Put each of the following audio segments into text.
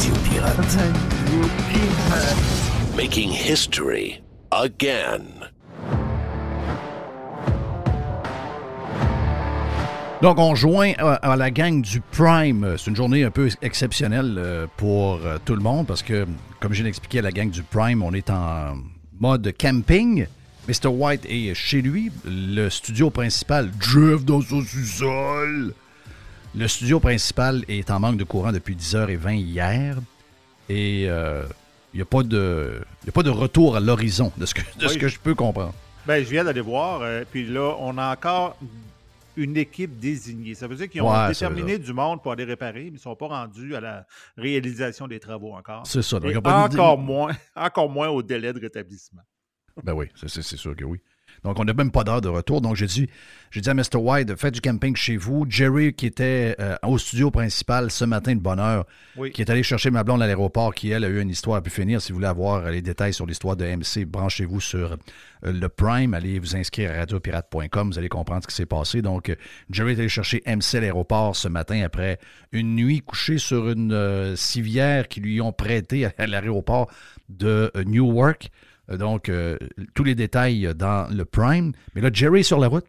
Radio Pirate. Making history again. Donc, on joint à la gang du Prime. C'est une journée un peu exceptionnelle pour tout le monde parce que, comme je l'ai expliqué à la gang du Prime, on est en mode camping. Mr. White est chez lui. Le studio principal, Jeff dans son sous-sol. Le studio principal est en manque de courant depuis 10h20 hier. Et il n'y a pas de retour à l'horizon de ce que je peux comprendre. Ben, je viens d'aller voir. Puis là, on a encore une équipe désignée. Ça veut dire qu'ils ont déterminé du monde pour aller réparer, mais ils ne sont pas rendus à la réalisation des travaux encore. C'est ça. Donc, encore moins au délai de rétablissement. Ben oui, c'est sûr que oui. Donc, on n'a même pas d'heure de retour. Donc, j'ai dit à Mr. White, faites du camping chez vous. Jerry, qui était au studio principal ce matin de bonne heure, qui est allé chercher ma blonde à l'aéroport, qui, elle, a eu une histoire à pu finir. Si vous voulez avoir les détails sur l'histoire de MC, branchez-vous sur le Prime. Allez vous inscrire à radiopirate.com. Vous allez comprendre ce qui s'est passé. Donc, Jerry est allé chercher MC à l'aéroport ce matin après une nuit couchée sur une civière qu'ils lui ont prêtée à l'aéroport de Newark. Donc, tous les détails dans le Prime. Mais là, Jerry est sur la route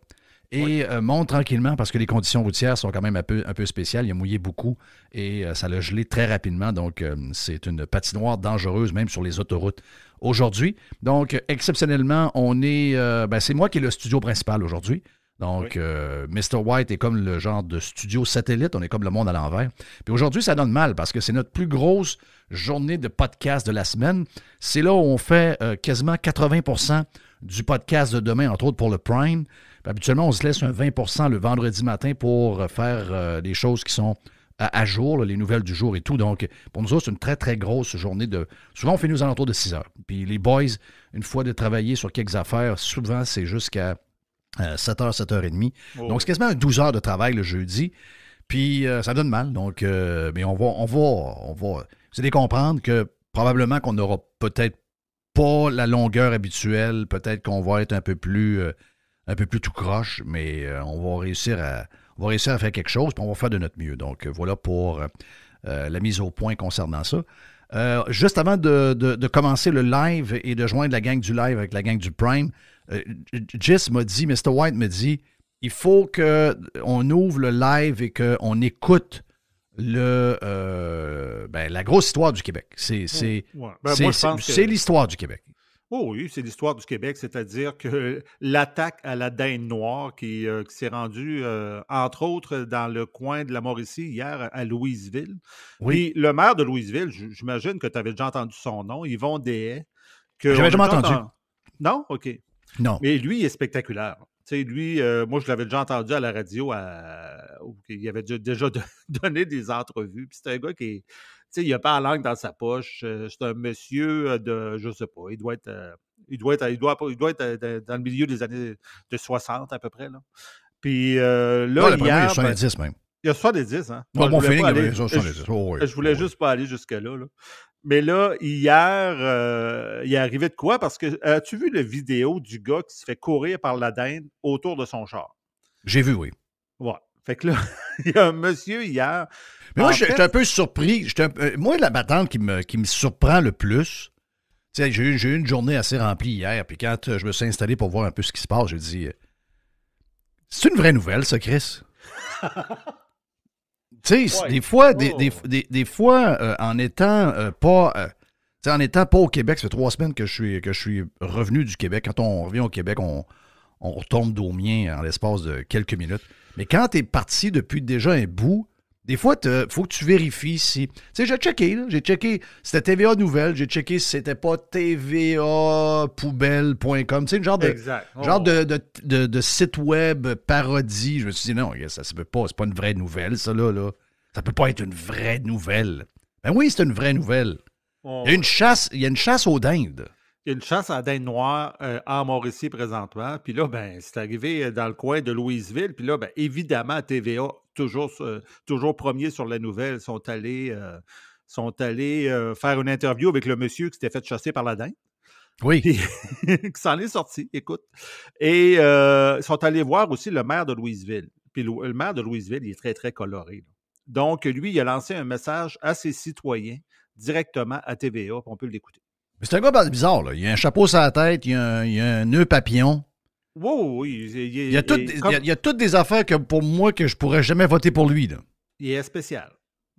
et monte tranquillement parce que les conditions routières sont quand même un peu spéciales. Il a mouillé beaucoup et ça l'a gelé très rapidement. Donc, c'est une patinoire dangereuse, même sur les autoroutes aujourd'hui. Donc, exceptionnellement, on est... c'est moi qui ai le studio principal aujourd'hui. Donc, Mr. White est comme le genre de studio satellite. On est comme le monde à l'envers. Puis aujourd'hui, ça donne mal parce que c'est notre plus grosse journée de podcast de la semaine. C'est là où on fait quasiment 80% du podcast de demain, entre autres pour le Prime. Puis habituellement, on se laisse un 20% le vendredi matin pour faire des choses qui sont à jour, là, les nouvelles du jour et tout. Donc, pour nous autres, c'est une très, très grosse journée de... Souvent, on fait nous alentours de 6 heures. Puis les boys, une fois de travailler sur quelques affaires, souvent, c'est jusqu'à 7h, 7h30. Oh. Donc, c'est quasiment 12 heures de travail le jeudi. Puis, ça donne mal. Donc, mais on va... Vous allez comprendre que probablement qu'on n'aura peut-être pas la longueur habituelle. Peut-être qu'on va être un peu plus tout croche, mais on va réussir à faire quelque chose, puis on va faire de notre mieux. Donc, voilà pour la mise au point concernant ça. Juste avant de commencer le live et de joindre la gang du live avec la gang du Prime, Jess m'a dit, Mr. White me dit, il faut qu'on ouvre le live et qu'on écoute la grosse histoire du Québec. C'est l'histoire du Québec. Oh oui, c'est l'histoire du Québec, c'est-à-dire que l'attaque à la dinde noire qui s'est rendue, entre autres, dans le coin de la Mauricie hier à Louisville. Oui. Puis le maire de Louisville, j'imagine que tu avais déjà entendu son nom, Yvon Deshaies. J'avais jamais entendu. Non? OK. Non. Mais lui, il est spectaculaire. Tu sais, lui, moi, je l'avais déjà entendu à la radio. Il avait déjà donné des entrevues. Puis c'est un gars qui, tu sais, il n'a pas la langue dans sa poche. C'est un monsieur de, je sais pas, il doit être dans le milieu des années de 60 à peu près. Là. Puis là, il y a hier... 70 même. Il y a 70, hein? Bon, mon feeling, il y avait 70. 70. Je voulais juste pas aller jusque-là. Là. Mais là, hier, il est arrivé de quoi? Parce que, as-tu vu la vidéo du gars qui se fait courir par la dinde autour de son char? J'ai vu, oui. Ouais. Fait que là, il y a un monsieur hier... Mais moi, j'étais un peu surpris. Moi, la battante qui me surprend le plus, tu sais, j'ai eu une journée assez remplie hier, puis quand je me suis installé pour voir un peu ce qui se passe, j'ai dit, c'est une vraie nouvelle, ça, Chris? Tu sais, des fois, en étant pas au Québec, ça fait 3 semaines que je suis revenu du Québec. Quand on revient au Québec, on retourne d'Aumien en l'espace de quelques minutes. Mais quand tu es parti depuis déjà un bout, des fois, il faut que tu vérifies si... Tu sais, j'ai checké, c'était TVA Nouvelles, j'ai checké si c'était pas tvapoubelle.com, tu sais, genre de site web parodie. Je me suis dit, non, ça se peut pas, c'est pas une vraie nouvelle, ça, là. Ça peut pas être une vraie nouvelle. Ben oui, c'est une vraie nouvelle. Il y a une chasse aux dindes. Il y a une chasse à la dinde noire en Mauricie présentement. Puis là, ben, c'est arrivé dans le coin de Louisville. Puis là, ben, évidemment, TVA, toujours premier sur la nouvelle, sont allés faire une interview avec le monsieur qui s'était fait chasser par la dinde. Oui. Puis, qui s'en est sorti, écoute. Et ils sont allés voir aussi le maire de Louisville. Puis le maire de Louisville, il est très, très coloré. Là. Donc, lui, il a lancé un message à ses citoyens directement à TVA, puis on peut l'écouter. Mais c'est un gars bizarre, là. Il a un chapeau sur la tête, il a un nœud papillon. Oui. Il y a toutes des affaires que pour moi que je pourrais jamais voter pour lui, là. Il est spécial.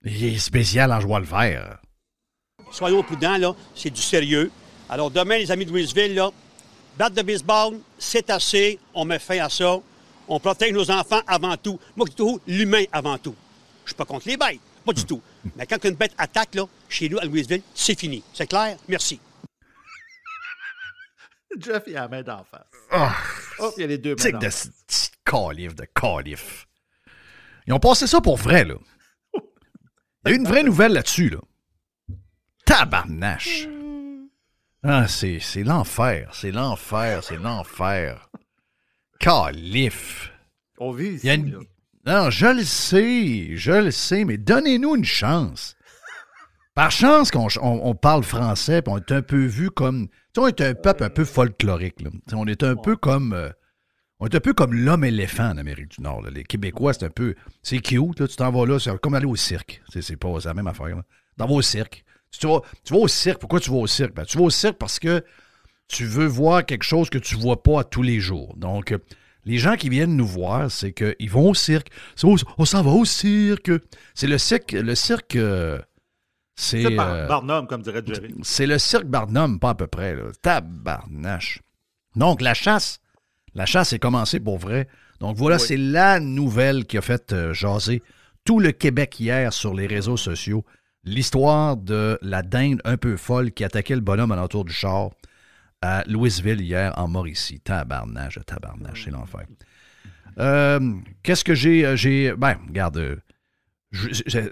Il est spécial en joie le faire. Soyons prudents, là, c'est du sérieux. Alors demain, les amis de Louisville, là, batte de baseball, c'est assez, on met fin à ça. On protège nos enfants avant tout. Moi, tout, l'humain avant tout. Je suis pas contre les bêtes, pas du tout. Mais quand une bête attaque, là, chez nous, à Louisville, c'est fini. C'est clair? Merci. Jeff, il a la main d'en face. Il y a les deux mains Tic de calife. Ils ont passé ça pour vrai, là. Il y a eu une vraie nouvelle là-dessus, là. Tabarnache. Ah, c'est l'enfer. C'est l'enfer. Calife. On vit ici, là. Non, je le sais, mais donnez-nous une chance. Par chance qu'on parle français, puis on est un peu vu comme... Tu sais, on est un peuple un peu folklorique, là. On est un peu comme... on est un peu comme l'homme-éléphant en Amérique du Nord, là. Les Québécois, c'est un peu... C'est cute, là. Tu t'en vas là, c'est comme aller au cirque. C'est la même affaire, là. Tu t'en vas au cirque. Tu vas au cirque. Pourquoi tu vas au cirque? Ben, tu vas au cirque parce que tu veux voir quelque chose que tu ne vois pas à tous les jours. Donc, les gens qui viennent nous voir, c'est qu'ils vont au cirque. On s'en va au cirque. C'est le cirque... c'est Barnum, comme dirait Jerry. C'est le cirque Barnum, pas à peu près, là. Tabarnache. Donc, la chasse est commencée pour vrai. Donc, voilà, c'est la nouvelle qui a fait jaser tout le Québec hier sur les réseaux sociaux. L'histoire de la dinde un peu folle qui attaquait le bonhomme alentour du char à Louisville hier en Mauricie. Tabarnache, c'est l'enfer. Qu'est-ce que j'ai... Ben, regarde...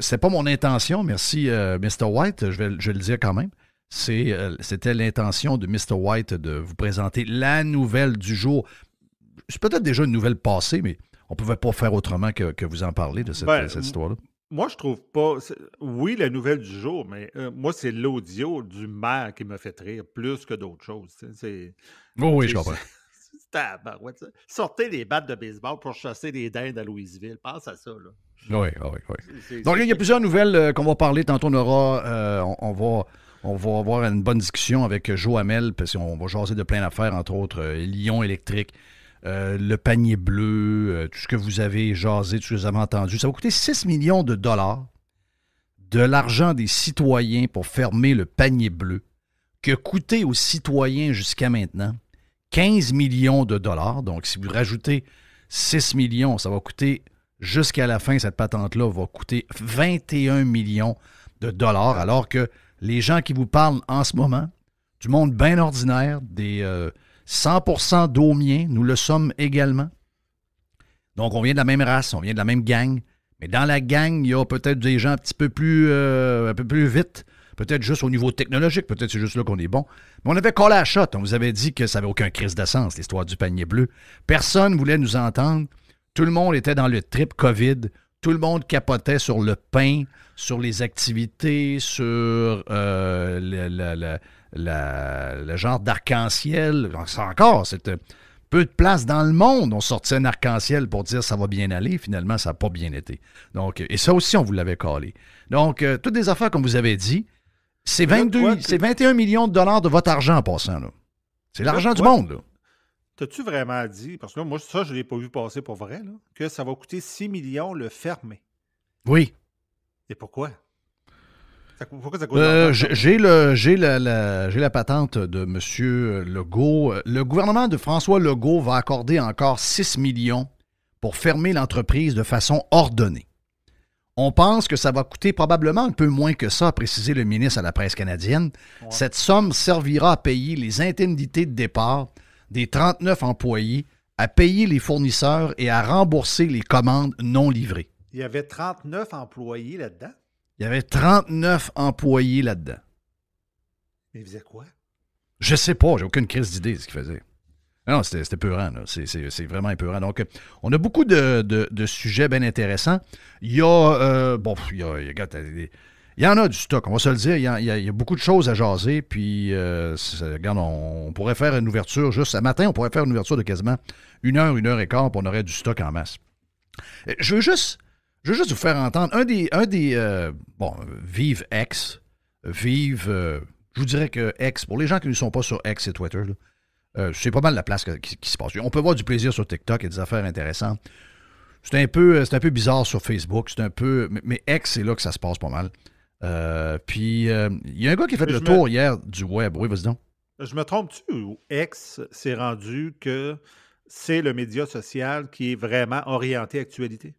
c'est pas mon intention, merci Mr. White, je vais le dire quand même. C'était l'intention de Mr. White de vous présenter la nouvelle du jour. C'est peut-être déjà une nouvelle passée, mais on ne pouvait pas faire autrement que vous en parler de cette histoire-là. Moi, je trouve pas... Oui, la nouvelle du jour, mais moi, c'est l'audio du maire qui m'a fait rire plus que d'autres choses. Oui, je comprends. Sortez les battes de baseball pour chasser les dindes à Louisville. Pense à ça, là. Oui. Donc, il y a plusieurs nouvelles qu'on va parler. Tantôt, on aura... on va avoir une bonne discussion avec Joe Hamel, parce qu'on va jaser de plein d'affaires, entre autres Lyon électrique, le panier bleu, tout ce que vous avez jasé, tout ce que vous avez entendu. Ça va coûter 6 millions de dollars de l'argent des citoyens pour fermer le panier bleu, qui a coûté aux citoyens jusqu'à maintenant 15 millions de dollars. Donc, si vous rajoutez 6 millions, ça va coûter, jusqu'à la fin, cette patente-là va coûter 21 millions de dollars, alors que les gens qui vous parlent en ce moment, du monde bien ordinaire, des 100% d'Aumiens, nous le sommes également. Donc, on vient de la même race, on vient de la même gang, mais dans la gang, il y a peut-être des gens un peu plus vite, peut-être juste au niveau technologique, peut-être c'est juste là qu'on est bon. Mais on avait collé à la shot, on vous avait dit que ça n'avait aucun crise de sens, l'histoire du panier bleu. Personne ne voulait nous entendre. Tout le monde était dans le trip COVID. Tout le monde capotait sur le pain, sur les activités, sur le genre d'arc-en-ciel. C'était peu de place dans le monde. On sortait un arc-en-ciel pour dire ça va bien aller. Finalement, ça n'a pas bien été. Donc, et ça aussi, on vous l'avait collé. Donc, toutes des affaires, comme vous avez dit, c'est 21 millions de dollars de votre argent en passant, là. C'est l'argent du monde, là. T'as-tu vraiment dit, parce que moi, ça, je ne l'ai pas vu passer pour vrai, là, que ça va coûter 6 millions le fermer? Oui. Et pourquoi? Pourquoi ça coûte j'ai la patente de M. Legault. Le gouvernement de François Legault va accorder encore 6 millions pour fermer l'entreprise de façon ordonnée. On pense que ça va coûter probablement un peu moins que ça, a précisé le ministre à la presse canadienne. Ouais. Cette somme servira à payer les indemnités de départ des 39 employés, à payer les fournisseurs et à rembourser les commandes non livrées. Il y avait 39 employés là-dedans? Il y avait 39 employés là-dedans. Mais ils faisaient quoi? Je sais pas, j'ai aucune crise d'idée de ce qu'ils faisaient. Non, c'était peurant, là. C'est vraiment épeurant. Donc, on a beaucoup de sujets bien intéressants. Il y a... il y en a du stock, on va se le dire. Il y a beaucoup de choses à jaser. Puis, regarde, on pourrait faire une ouverture juste... Ce matin, on pourrait faire une ouverture de quasiment 1 heure et quart, puis on aurait du stock en masse. Je veux juste Je veux juste vous faire entendre vive X, je vous dirais que X, pour les gens qui ne sont pas sur X et Twitter, là, c'est pas mal la place qui se passe. On peut avoir du plaisir sur TikTok et des affaires intéressantes. C'est un peu bizarre sur Facebook, mais X, c'est là que ça se passe pas mal. Puis, il y a un gars qui a fait le tour hier du web. Oui, vas-y donc. Je me trompe-tu ou X s'est rendu que c'est le média social qui est vraiment orienté actualité?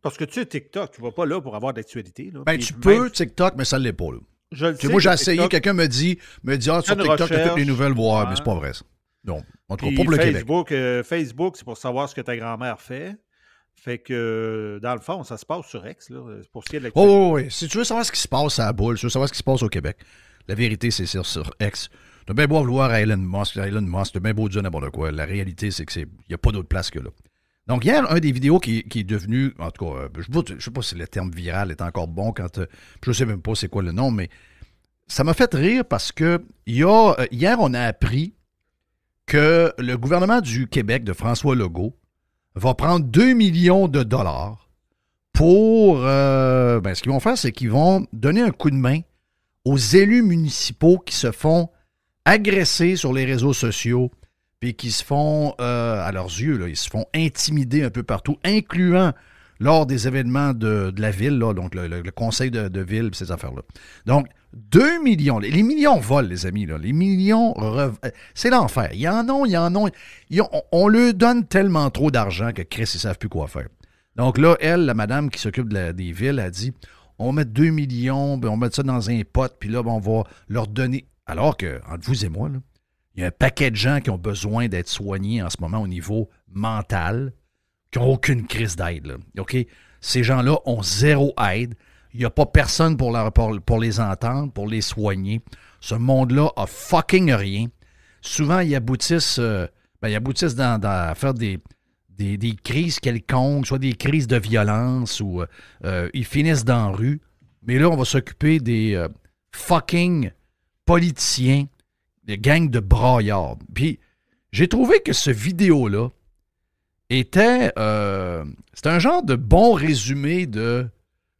Parce que tu sais, TikTok, tu ne vas pas là pour avoir d'actualité. Ben, tu peux, TikTok, mais ça ne l'est pas. Là. Je le sais. Moi, j'ai essayé, TikTok, quelqu'un me dit sur TikTok, tu as toutes les nouvelles, ouais, mais c'est pas vrai, ça. Non, en tout cas, pas pour le Québec. Facebook, c'est pour savoir ce que ta grand-mère fait. Fait que, dans le fond, ça se passe sur X, là, pour ce qui est de l'actualité. Oui. Si tu veux savoir ce qui se passe à la boule, si tu veux savoir ce qui se passe au Québec, la vérité, c'est sur X. T'as bien beau vouloir à Elon Musk, t'as bien beau dire n'importe quoi. La réalité, c'est qu'il n'y a pas d'autre place que là. Donc, hier, un des vidéos qui est devenu, en tout cas, je ne sais pas si le terme viral est encore bon quand. Je ne sais même pas c'est quoi le nom, mais ça m'a fait rire parce que hier, on a appris que le gouvernement du Québec de François Legault va prendre 2 millions de dollars pour... ce qu'ils vont faire, c'est qu'ils vont donner un coup de main aux élus municipaux qui se font agresser sur les réseaux sociaux puis qui se font, à leurs yeux, là, ils se font intimider un peu partout, incluant lors des événements de la ville, là, donc le conseil de ville et ces affaires-là. Donc, 2 millions. Les millions volent, les amis. Là. Les millions, c'est l'enfer. Il y en a. On leur donne tellement trop d'argent que Chris, ils ne savent plus quoi faire. Donc là, elle, la madame qui s'occupe des villes, a dit, on va mettre 2 millions, on va mettre ça dans un pot, puis là, on va leur donner... Alors que, entre vous et moi, là, il y a un paquet de gens qui ont besoin d'être soignés en ce moment au niveau mental, qui n'ont aucune crise d'aide. Là. OK? Ces gens-là ont zéro aide. Il n'y a pas personne pour les entendre, pour les soigner. Ce monde-là a fucking rien. Souvent, ils aboutissent à faire des crises quelconques, soit des crises de violence, ou ils finissent dans la rue. Mais là, on va s'occuper des fucking politiciens, des gangs de braillards. Puis, j'ai trouvé que ce vidéo-là c'était un genre de bon résumé de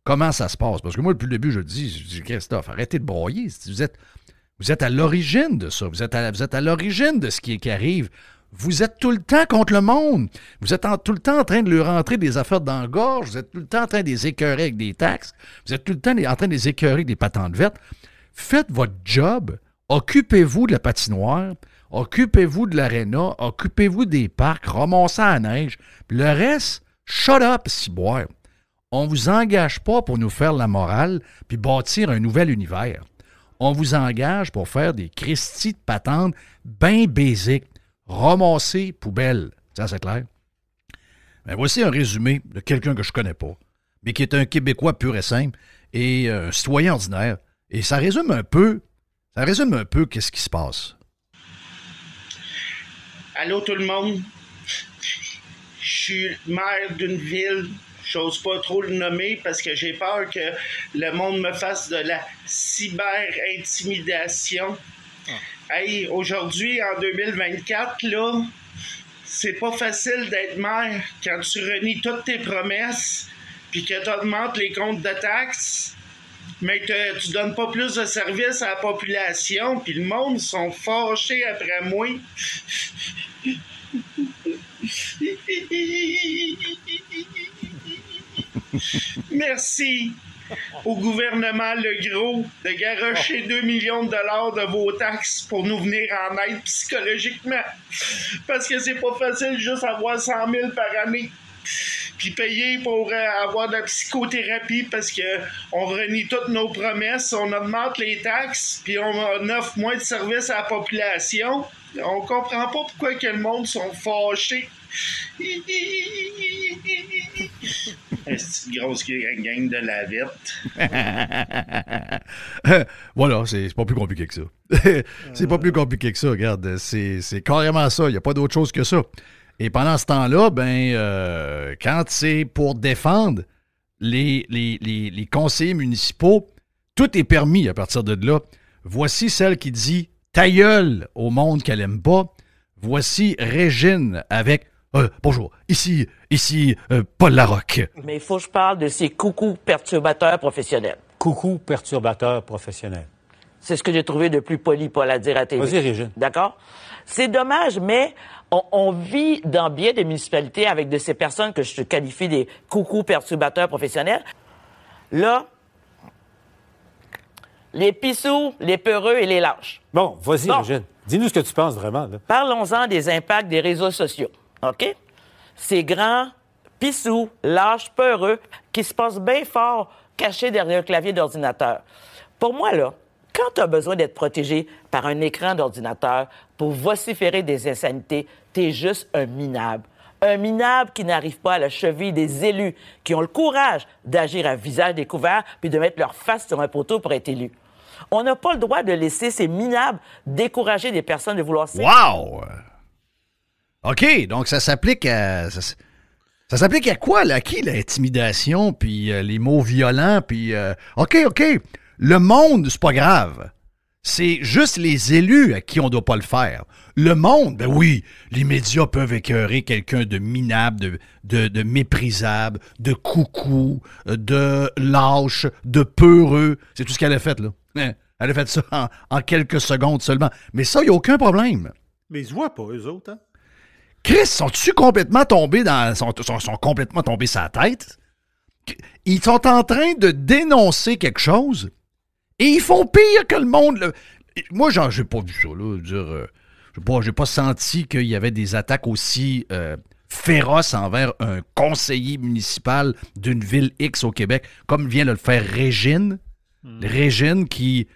comment ça se passe. Parce que moi, depuis le début, je dis Christophe, arrêtez de broyer. Vous êtes à l'origine de ça. Vous êtes à l'origine de ce qui arrive. Vous êtes tout le temps contre le monde. Vous êtes tout le temps en train de leur rentrer des affaires dans la gorge. Vous êtes tout le temps en train de les écœurer avec des taxes. Vous êtes tout le temps en train de les écœurer avec des patentes vertes. Faites votre job. Occupez-vous de la patinoire. Occupez-vous de l'aréna. Occupez-vous des parcs. Ramassez à la neige. Puis le reste, shut up, ciboire. On ne vous engage pas pour nous faire la morale puis bâtir un nouvel univers. On vous engage pour faire des Christies de patentes bien basiques. Ramasser poubelle. Ça, c'est clair? Ben, voici un résumé de quelqu'un que je connais pas, mais qui est un Québécois pur et simple et un citoyen ordinaire. Et ça résume un peu qu'est-ce qui se passe. Allô tout le monde? Je suis maire d'une ville. J'ose pas trop le nommer parce que j'ai peur que le monde me fasse de la cyber-intimidation. Hey, aujourd'hui, en 2024, là, c'est pas facile d'être maire quand tu renies toutes tes promesses puis que tu augmentes les comptes de taxes, mais que tu donnes pas plus de services à la population puis le monde sont fâchés après moi. Merci au gouvernement Legault de garrocher 2 millions de dollars de vos taxes pour nous venir en aide psychologiquement. Parce que c'est pas facile juste avoir 100 000 par année. Puis payer pour avoir de la psychothérapie parce que on renie toutes nos promesses, on augmente les taxes, puis on offre moins de services à la population. On comprend pas pourquoi que le monde sont fâchés. C'est une grosse gang de la vite. Voilà, c'est pas plus compliqué que ça. C'est pas plus compliqué que ça, regarde. C'est carrément ça, il n'y a pas d'autre chose que ça. Et pendant ce temps-là, quand c'est pour défendre les conseillers municipaux, tout est permis à partir de là. Voici celle qui dit « ta gueule » au monde qu'elle aime pas. Voici Régine avec Bonjour, ici Paul Larocque. Mais il faut que je parle de ces coucous perturbateurs professionnels. Coucou perturbateur professionnel. C'est ce que j'ai trouvé de plus poli, Paul, à dire à TV. Vas-y, Régine. D'accord? C'est dommage, mais on vit dans bien des municipalités avec de ces personnes que je qualifie des coucous perturbateurs professionnels. Là, les pissous, les peureux et les lâches. Bon, vas-y, Régine. Dis-nous ce que tu penses vraiment. Là. Parlons-en des impacts des réseaux sociaux. OK? Ces grands pissous, lâches, peureux, qui se passent bien fort, cachés derrière un clavier d'ordinateur. Pour moi, là, quand tu as besoin d'être protégé par un écran d'ordinateur pour vociférer des insanités, t'es juste un minable. Un minable qui n'arrive pas à la cheville des élus, qui ont le courage d'agir à visage découvert puis de mettre leur face sur un poteau pour être élus. On n'a pas le droit de laisser ces minables décourager des personnes de vouloir... Wow! OK, donc ça s'applique à... Ça s'applique à quoi, là? À qui, l'intimidation, puis les mots violents, puis... OK. Le monde, c'est pas grave. C'est juste les élus à qui on doit pas le faire. Le monde, ben oui, les médias peuvent écœurer quelqu'un de minable, de méprisable, de coucou, de lâche, de peureux. C'est tout ce qu'elle a fait, là. Elle a fait ça en quelques secondes seulement. Mais ça, il n'y a aucun problème. Mais ils se voient pas, eux autres, hein? Chris, sont-tu complètement tombés sont complètement tombés sur la tête? Ils sont en train de dénoncer quelque chose et ils font pire que le monde. Moi, j'ai pas vu ça, là. J'ai pas senti qu'il y avait des attaques aussi féroces envers un conseiller municipal d'une ville X au Québec, comme vient de le faire Régine. Régine qui...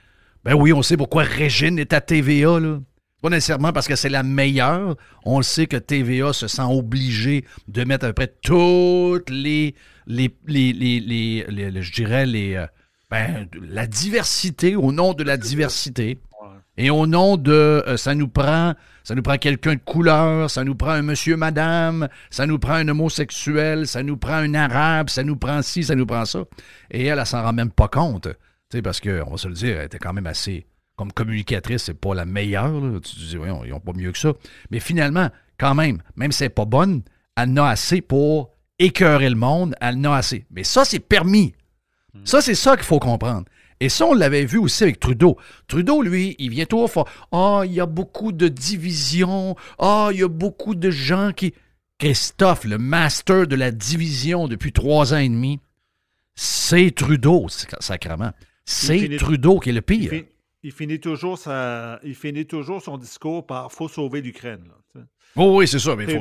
Ben oui, on sait pourquoi Régine est à TVA, là. Pas nécessairement parce que c'est la meilleure. On le sait que TVA se sent obligé de mettre à peu près toutes la diversité, au nom de la diversité. Et au nom de ça nous prend quelqu'un de couleur, ça nous prend un monsieur, madame, ça nous prend un homosexuel, ça nous prend un arabe, ça nous prend ci, ça nous prend ça. Et elle s'en rend même pas compte. Tu sais, parce qu'on va se le dire, elle était quand même assez... Comme communicatrice, c'est pas la meilleure. Là. Tu te dis, voyons, ils n'ont pas mieux que ça. Mais finalement, quand même si elle n'est pas bonne, elle en a assez pour écœurer le monde. Elle en a assez. Mais ça, c'est permis. Ça, c'est ça qu'il faut comprendre. Et ça, on l'avait vu aussi avec Trudeau. Trudeau, lui, il vient toujours faire « Ah, il y a beaucoup de divisions. Ah, il y a beaucoup de gens qui... » Christophe, le master de la division depuis 3 ans et demi, c'est Trudeau, sacrément. C'est Trudeau qui est le pire. Il finit toujours son discours par « faut sauver l'Ukraine ». Oh oui, c'est ça. Mais c'est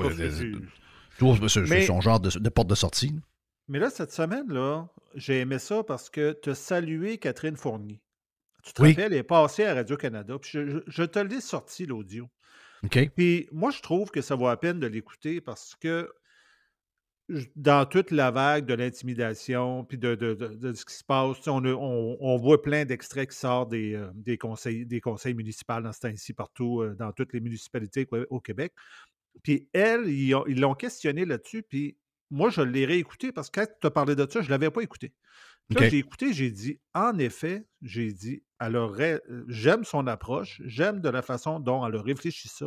son genre de porte de sortie. Mais là, cette semaine, là, j'ai aimé ça parce que tu as salué Catherine Fournier. Tu te rappelles, elle est passée à Radio-Canada. Puis je te l'ai sorti, l'audio. OK. Puis moi, je trouve que ça vaut la peine de l'écouter parce que dans toute la vague de l'intimidation, puis de ce qui se passe, on voit plein d'extraits qui sortent des conseils municipaux dans ce temps-ci, partout, dans toutes les municipalités au Québec. Puis ils l'ont questionné là-dessus, puis moi, je l'ai réécouté parce que quand tu as parlé de ça, je ne l'avais pas écouté. Puis là, j'ai écouté, j'ai dit, en effet, j'aime son approche, j'aime de la façon dont elle a réfléchi ça,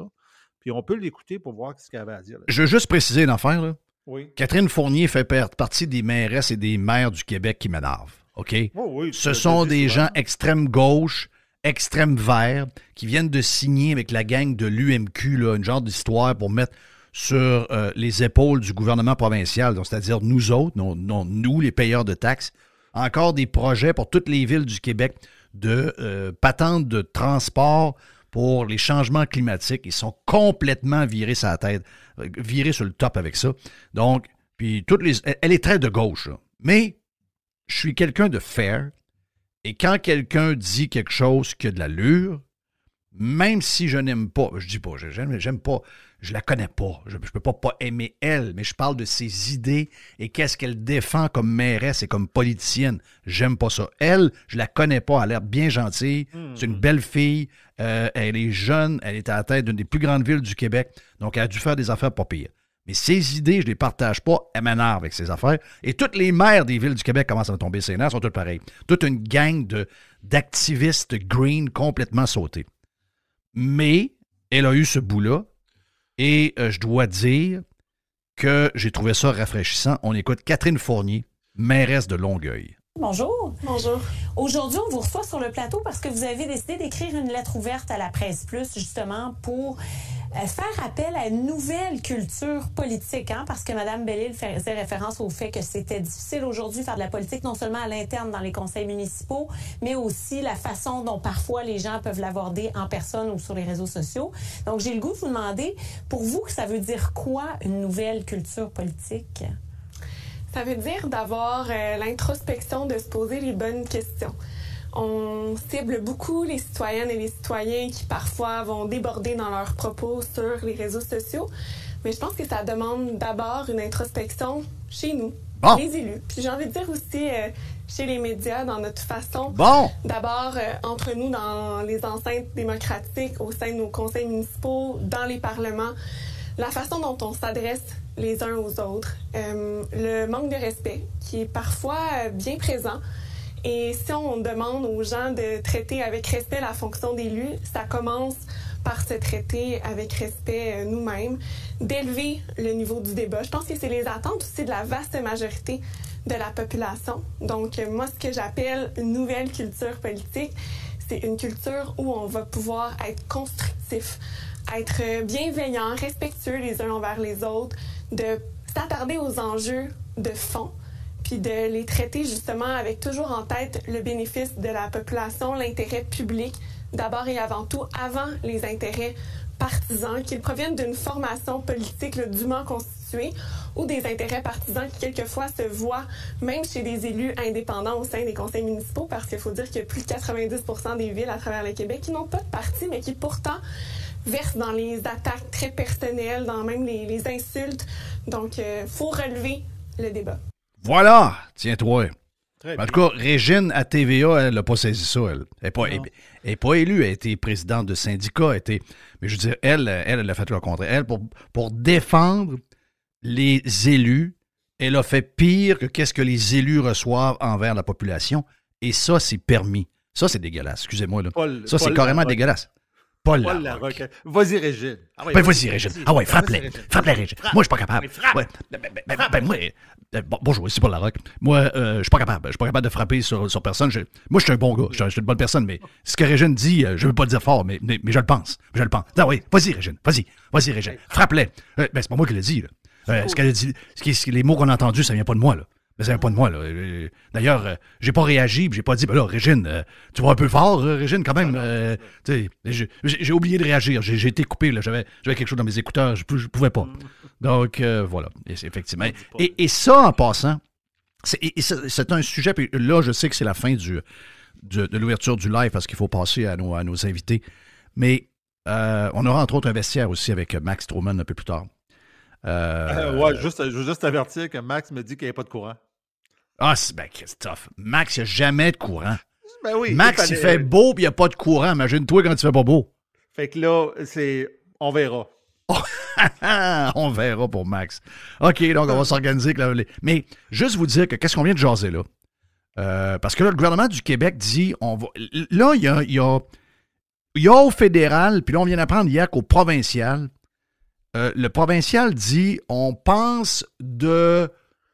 puis on peut l'écouter pour voir ce qu'elle avait à dire. Je veux juste préciser une affaire, là. Oui. Catherine Fournier fait partie des mairesses et des maires du Québec qui m'énervent, OK? Oh oui, ce sont des gens extrême gauche, extrême vert, qui viennent de signer avec la gang de l'UMQ, là, une genre d'histoire pour mettre sur les épaules du gouvernement provincial, donc c'est-à-dire nous autres, nous, les payeurs de taxes, encore des projets pour toutes les villes du Québec de patentes de transport pour les changements climatiques. Ils sont complètement virés sur la tête, virés sur le top avec ça. Donc, puis elle est très de gauche, là. Mais je suis quelqu'un de fair, et quand quelqu'un dit quelque chose qui a de l'allure, même si je n'aime pas, je dis pas, j'aime pas, je la connais pas, je peux pas aimer elle, mais je parle de ses idées et qu'est-ce qu'elle défend comme mairesse et comme politicienne. J'aime pas ça. Elle, je la connais pas, elle a l'air bien gentille, c'est une belle fille, elle est jeune, elle est à la tête d'une des plus grandes villes du Québec, donc elle a dû faire des affaires pas pires. Mais ses idées, je les partage pas, elle m'énerve avec ses affaires. Et toutes les maires des villes du Québec commencent à tomber ses nerfs, sont toutes pareilles. Toute une gang d'activistes green complètement sautés. Mais elle a eu ce bout-là, et je dois dire que j'ai trouvé ça rafraîchissant. On écoute Catherine Fournier, mairesse de Longueuil. Bonjour. Bonjour. Aujourd'hui, on vous reçoit sur le plateau parce que vous avez décidé d'écrire une lettre ouverte à la Presse Plus, justement, pour faire appel à une nouvelle culture politique, hein, parce que Mme Bellil faisait référence au fait que c'était difficile aujourd'hui de faire de la politique, non seulement à l'interne dans les conseils municipaux, mais aussi la façon dont parfois les gens peuvent l'aborder en personne ou sur les réseaux sociaux. Donc, j'ai le goût de vous demander, pour vous, ça veut dire quoi une nouvelle culture politique? Ça veut dire d'avoir l'introspection de se poser les bonnes questions. On cible beaucoup les citoyennes et les citoyens qui parfois vont déborder dans leurs propos sur les réseaux sociaux, mais je pense que ça demande d'abord une introspection chez nous, les élus. Puis j'ai envie de dire aussi chez les médias, dans notre façon, d'abord entre nous dans les enceintes démocratiques, au sein de nos conseils municipaux, dans les parlements, la façon dont on s'adresse les uns aux autres, le manque de respect qui est parfois bien présent. Et si on demande aux gens de traiter avec respect la fonction d'élu, ça commence par se traiter avec respect nous-mêmes, d'élever le niveau du débat. Je pense que c'est les attentes aussi de la vaste majorité de la population. Donc, moi, ce que j'appelle une nouvelle culture politique, c'est une culture où on va pouvoir être constructif, être bienveillant, respectueux les uns envers les autres, de s'attarder aux enjeux de fond, puis de les traiter justement avec toujours en tête le bénéfice de la population, l'intérêt public, d'abord et avant tout, avant les intérêts partisans, qu'ils proviennent d'une formation politique là, dûment constituée ou des intérêts partisans qui quelquefois se voient même chez des élus indépendants au sein des conseils municipaux, parce qu'il faut dire qu'il y a plus de 90% des villes à travers le Québec qui n'ont pas de parti, mais qui pourtant versent dans les attaques très personnelles, dans même les insultes. Donc, faut relever le débat. Voilà! Tiens-toi. En tout cas, Régine, à TVA, elle n'a pas saisi ça, elle. Elle n'est pas élue, elle a été présidente de syndicat, mais je veux dire, elle a fait le contraire. Elle, pour défendre les élus, elle a fait pire que qu'est-ce que les élus reçoivent envers la population. Et ça, c'est permis. Ça, c'est dégueulasse. Excusez-moi, là. Ça, c'est carrément dégueulaase. Paul Larocque. Vas-y, Régine. Vas-y, Régine. Ah ouais, frappe-les. Frappe-les, Régine. Moi, je suis pas capable. Bonjour, c'est Paul Larocque. Moi, je suis pas capable. Je suis pas capable de frapper sur personne. Moi, je suis un bon gars. Je suis une bonne personne, mais ce que Régine dit, je veux pas le dire fort, mais je le pense. Ah oui, vas-y, Régine. Vas-y, Régine. Frappe-les. C'est pas moi qui l'ai dit, là. Ce qu'elle a dit, les mots qu'on a entendus, ça vient pas de moi, là. Mais ça vient pas de moi, là. D'ailleurs, j'ai pas réagi, j'ai pas dit, ben là, Régine, tu vas un peu fort, Régine, quand même. J'ai oublié de réagir. J'ai été coupé, là. J'avais quelque chose dans mes écouteurs, je pouvais pas. Donc, voilà. Effectivement. Et ça, en passant, c'est un sujet, puis là, je sais que c'est la fin de l'ouverture du live parce qu'il faut passer à nos invités. Mais on aura entre autres un vestiaire aussi avec Max Truman un peu plus tard. Je veux juste avertir que Max me dit qu'il n'y a pas de courant. Ah, c'est tough. Max, il n'y a jamais de courant. Ben oui, Max, il fait beau puis il n'y a pas de courant. Imagine-toi quand il fait pas beau. Fait que là, on verra. On verra pour Max. OK, donc on va s'organiser. Mais juste vous dire que qu'est-ce qu'on vient de jaser là? Parce que là, le gouvernement du Québec dit, là, il y a au fédéral, puis là, on vient d'apprendre hier qu'au provincial, le provincial dit, on pense de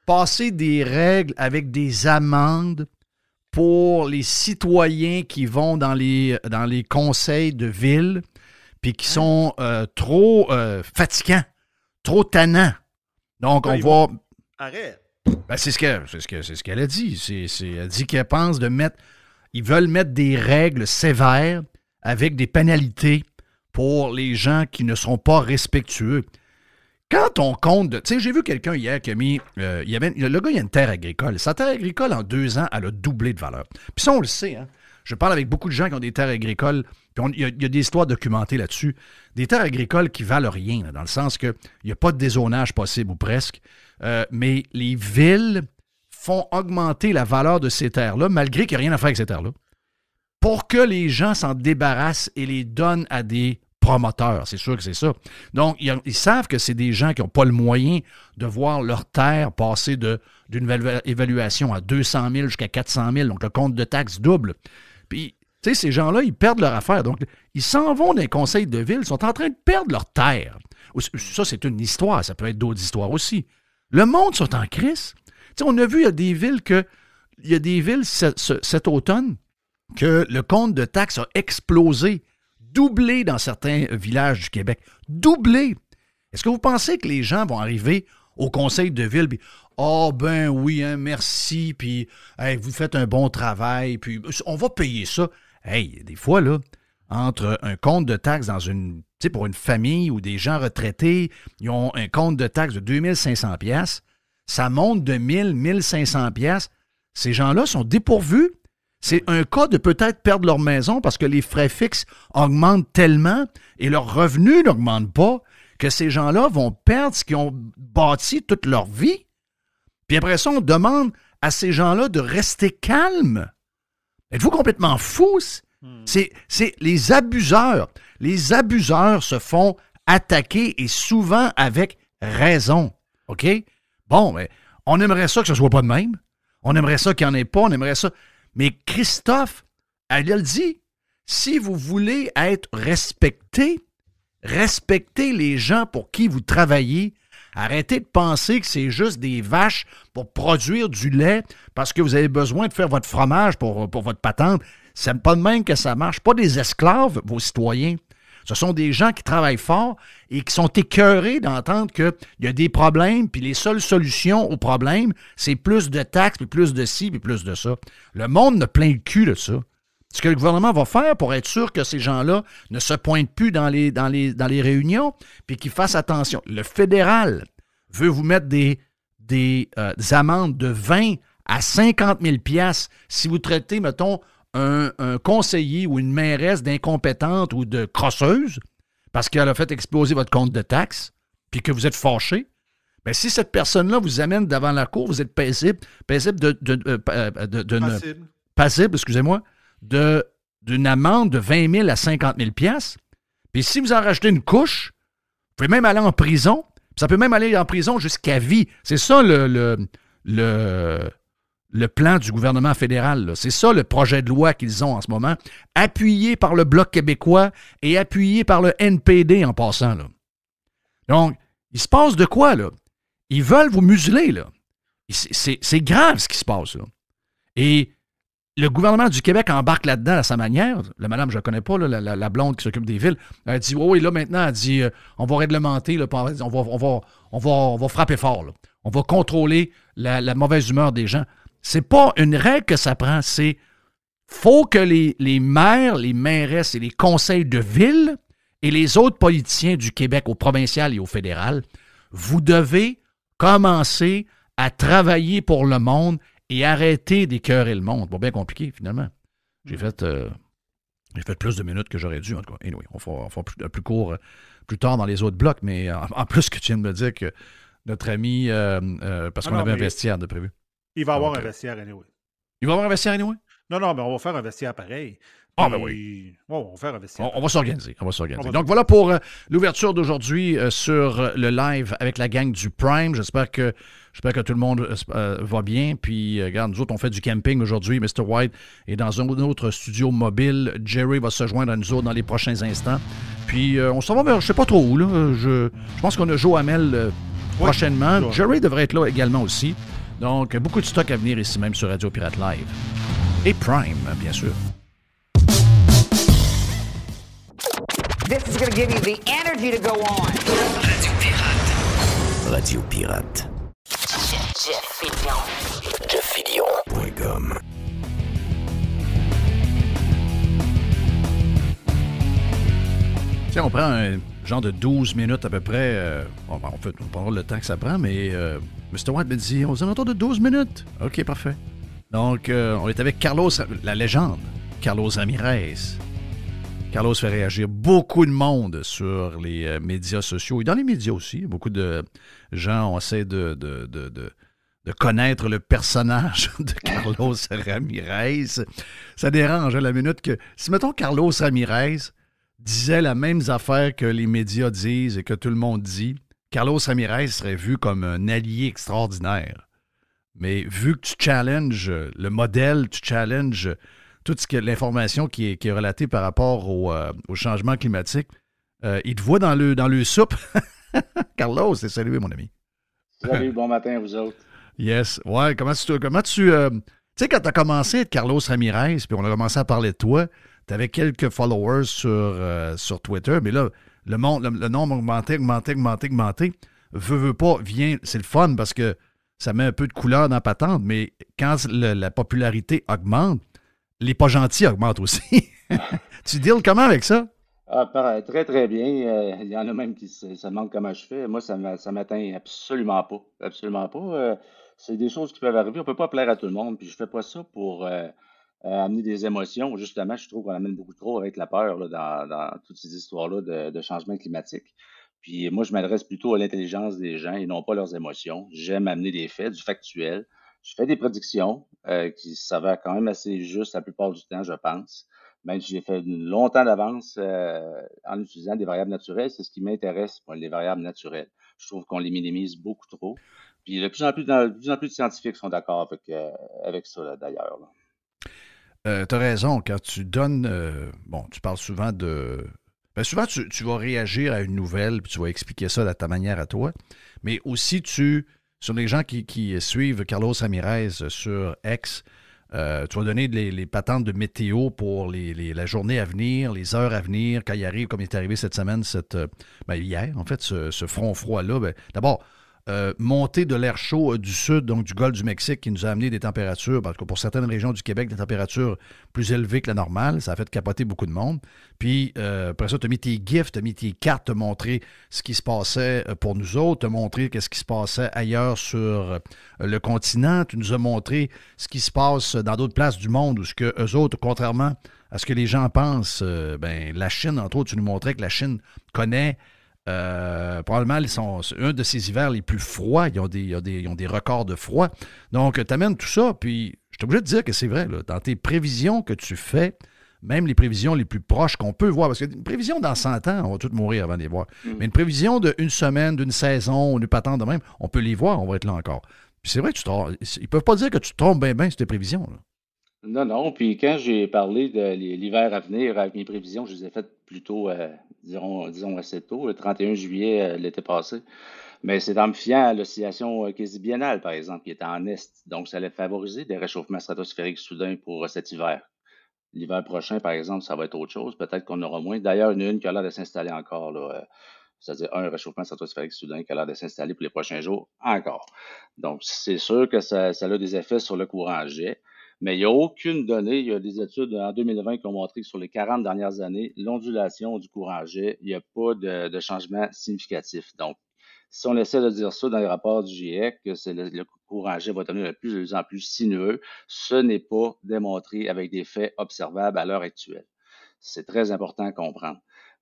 passer des règles avec des amendes pour les citoyens qui vont dans les conseils de ville puis qui sont trop fatigants, trop tannants. Donc, on va... Arrête! Ben, c'est ce qu'elle a dit. Elle dit qu'elle pense ils veulent mettre des règles sévères avec des pénalités pour les gens qui ne seront pas respectueux. Quand on compte... Tu sais, j'ai vu quelqu'un hier qui a mis... le gars, il a une terre agricole. Sa terre agricole, en 2 ans, elle a doublé de valeur. Puis ça, on le sait. Hein? Je parle avec beaucoup de gens qui ont des terres agricoles. Puis il y a des histoires documentées là-dessus. Des terres agricoles qui valent rien, là, dans le sens qu'il n'y a pas de dézonage possible, ou presque. Mais les villes font augmenter la valeur de ces terres-là, malgré qu'il n'y a rien à faire avec ces terres-là, pour que les gens s'en débarrassent et les donnent à des promoteurs. C'est sûr que c'est ça. Donc, ils savent que c'est des gens qui n'ont pas le moyen de voir leur terre passer d'une évaluation à 200 000 jusqu'à 400 000. Donc, le compte de taxes double. Puis, tu sais, ces gens-là, ils perdent leur affaire. Donc, ils s'en vont d'un conseil de ville, ils sont en train de perdre leur terre. Ça, c'est une histoire. Ça peut être d'autres histoires aussi. Le monde sont en crise. T'sais, on a vu, il y a des villes cet automne que le compte de taxes a explosé, doublé dans certains villages du Québec. Doublé. Est-ce que vous pensez que les gens vont arriver au conseil de ville puis « Ah, ben oui, hein, merci, puis hey, vous faites un bon travail, puis on va payer ça. » Hey, des fois, là, entre un compte de taxes pour une famille ou des gens retraités, ils ont un compte de taxes de 2500 $, ça monte de 1500 $. Ces gens-là sont dépourvus. C'est un cas de peut-être perdre leur maison parce que les frais fixes augmentent tellement et leurs revenus n'augmentent pas que ces gens-là vont perdre ce qu'ils ont bâti toute leur vie. Puis après ça, on demande à ces gens-là de rester calmes. Êtes-vous complètement fous? C'est les abuseurs. Les abuseurs se font attaquer et souvent avec raison. OK? Bon, mais on aimerait ça que ce ne soit pas de même. On aimerait ça qu'il n'y en ait pas. On aimerait ça. Mais Christophe, elle le dit, si vous voulez être respecté, respectez les gens pour qui vous travaillez. Arrêtez de penser que c'est juste des vaches pour produire du lait parce que vous avez besoin de faire votre fromage pour votre patente. C'est pas de même que ça marche. Pas des esclaves, vos citoyens. Ce sont des gens qui travaillent fort et qui sont écœurés d'entendre qu'il y a des problèmes, puis les seules solutions aux problèmes, c'est plus de taxes, puis plus de ci, puis plus de ça. Le monde ne plein le cul de ça. Ce que le gouvernement va faire pour être sûr que ces gens-là ne se pointent plus dans les réunions, puis qu'ils fassent attention. Le fédéral veut vous mettre des amendes de 20 à 50 000 $ si vous traitez, mettons, un conseiller ou une mairesse d'incompétente ou de crosseuse parce qu'elle a fait exploser votre compte de taxes puis que vous êtes fâché, bien, si cette personne-là vous amène devant la cour, vous êtes passible d'une amende de 20 000 à 50 000 $. Puis si vous en rajoutez une couche, vous pouvez même aller en prison. Ça peut même aller en prison jusqu'à vie. C'est ça le plan du gouvernement fédéral. Là. C'est ça le projet de loi qu'ils ont en ce moment, appuyé par le Bloc québécois et appuyé par le NPD en passant. Là. Donc, il se passe de quoi, là? Ils veulent vous museler, là. C'est grave ce qui se passe, là. Et le gouvernement du Québec embarque là-dedans à sa manière. La madame, je ne la connais pas, là, la blonde qui s'occupe des villes. Elle dit, oui, là, maintenant, elle dit, on va réglementer, là, on va frapper fort, là. On va contrôler la mauvaise humeur des gens. C'est pas une règle que ça prend, c'est faut que les maires, les mairesses et les conseils de ville et les autres politiciens du Québec au provincial et au fédéral, vous devez commencer à travailler pour le monde et arrêter d'écœurer le monde. Pas bien compliqué, finalement. J'ai fait plus de minutes que j'aurais dû, en tout cas. Anyway, on fera plus court plus tard dans les autres blocs, mais en plus que tu viens de me dire que notre ami, parce qu'on avait un vestiaire de prévu. Il va avoir un vestiaire anyway. Il va avoir un vestiaire anyway? Non, mais on va faire un vestiaire pareil. Ah, ben oui. On va faire un vestiaire. On va s'organiser. Donc, voilà pour l'ouverture d'aujourd'hui sur le live avec la gang du Prime. J'espère que tout le monde va bien. Puis, regarde, nous autres, on fait du camping aujourd'hui. Mr. White est dans un autre studio mobile. Jerry va se joindre à nous autres dans les prochains instants. Puis, on s'en va vers, je sais pas trop où, là. Je pense qu'on a Joe Hamel prochainement. Oui, Jerry devrait être là également aussi. Donc, beaucoup de stock à venir ici même sur Radio Pirate Live. Et Prime, bien sûr. This is going to give you the energy to go on. Radio Pirate. Radio Pirate. JeffFillion.com. Tiens, on prend un genre de 12 minutes à peu près. On prendra le temps que ça prend, mais Mr. White me dit, on se alentours de 12 minutes. OK, parfait. Donc, on est avec Carlos, la légende, Carlos Ramirez. Carlos fait réagir beaucoup de monde sur les médias sociaux et dans les médias aussi. Beaucoup de gens essaient de connaître le personnage de Carlos Ramirez. Ça dérange, la minute que... Si, mettons, Carlos Ramirez disait la même affaire que les médias disent et que tout le monde dit, Carlos Ramirez serait vu comme un allié extraordinaire. Mais vu que tu challenges le modèle, tu challenges toute l'information qui est relatée par rapport au changement climatique, il te voit dans le soupe. Carlos, c'est salué, mon ami. Salut, bon matin à vous autres. Yes. Ouais, comment tu tu sais, quand tu as commencé à être Carlos Ramirez, puis on a commencé à parler de toi, tu avais quelques followers sur Twitter, mais là, le nombre augmentait. Veux pas, vient, c'est le fun parce que ça met un peu de couleur dans la patente, mais quand la popularité augmente, les pas gentils augmentent aussi. Tu deals comment avec ça? Très, très bien. Il y en a même qui se demandent comment je fais. Moi, ça m'atteint absolument pas. Absolument pas. C'est des choses qui peuvent arriver. On peut pas plaire à tout le monde. Puis je fais pas ça pour amener des émotions. Justement, je trouve qu'on amène beaucoup trop avec la peur là, dans toutes ces histoires-là de changement climatique. Puis moi, je m'adresse plutôt à l'intelligence des gens et non pas leurs émotions. J'aime amener des faits, du factuel. Je fais des prédictions qui s'avèrent quand même assez justes la plupart du temps, je pense. Même si j'ai fait longtemps d'avance en utilisant des variables naturelles, c'est ce qui m'intéresse, moi, les variables naturelles. Je trouve qu'on les minimise beaucoup trop. Puis de plus en plus, de plus en plus de scientifiques sont d'accord avec ça, là, d'ailleurs. Tu as raison, quand tu donnes... tu parles souvent de... Ben souvent, tu vas réagir à une nouvelle, puis tu vas expliquer ça de ta manière à toi. Mais aussi, sur les gens qui suivent Carlos Ramirez sur X, tu vas donner les patentes de météo pour la journée à venir, les heures à venir, quand il arrive, comme il est arrivé cette semaine, hier, en fait, ce front froid-là. D'abord, montée de l'air chaud du sud, donc du golfe du Mexique, qui nous a amené des températures, en tout cas pour certaines régions du Québec, des températures plus élevées que la normale. Ça a fait capoter beaucoup de monde. Puis, après ça, tu as mis tes gifs, tu as mis tes cartes, tu as montré ce qui se passait pour nous autres, tu as montré ce qui se passait ailleurs sur le continent, tu nous as montré ce qui se passe dans d'autres places du monde, où ce que eux autres, contrairement à ce que les gens pensent, la Chine, entre autres, tu nous montrais que la Chine connaît probablement, c'est un de ces hivers les plus froids. Ils ont des records de froid. Donc, tu amènes tout ça, puis je suis obligé de dire que c'est vrai. Là, dans tes prévisions que tu fais, même les prévisions les plus proches qu'on peut voir, parce qu'une prévision dans 100 ans, on va tous mourir avant de les voir. Mais une prévision d'une semaine, d'une saison, d'une patente de même, on peut les voir, on va être là encore. Puis c'est vrai que ils peuvent pas dire que tu te trompes bien sur tes prévisions. Là. Non. Puis quand j'ai parlé de l'hiver à venir, avec mes prévisions, je les ai faites plutôt, disons assez tôt, le 31 juillet l'été passé. Mais c'est en me fiant à l'oscillation quasi biennale, par exemple, qui était en est. Donc, ça allait favoriser des réchauffements stratosphériques soudains pour cet hiver. L'hiver prochain, par exemple, ça va être autre chose. Peut-être qu'on aura moins. D'ailleurs, il y en a une qui a l'air de s'installer encore, là, c'est-à-dire un réchauffement stratosphérique soudain qui a l'air de s'installer pour les prochains jours encore. Donc, c'est sûr que ça a des effets sur le courant jet. Mais il n'y a aucune donnée. Il y a des études en 2020 qui ont montré que sur les 40 dernières années, l'ondulation du courant jet, il n'y a pas de changement significatif. Donc, si on essaie de dire ça dans les rapports du GIEC, que le courant jet va devenir de plus en plus sinueux, ce n'est pas démontré avec des faits observables à l'heure actuelle. C'est très important à comprendre.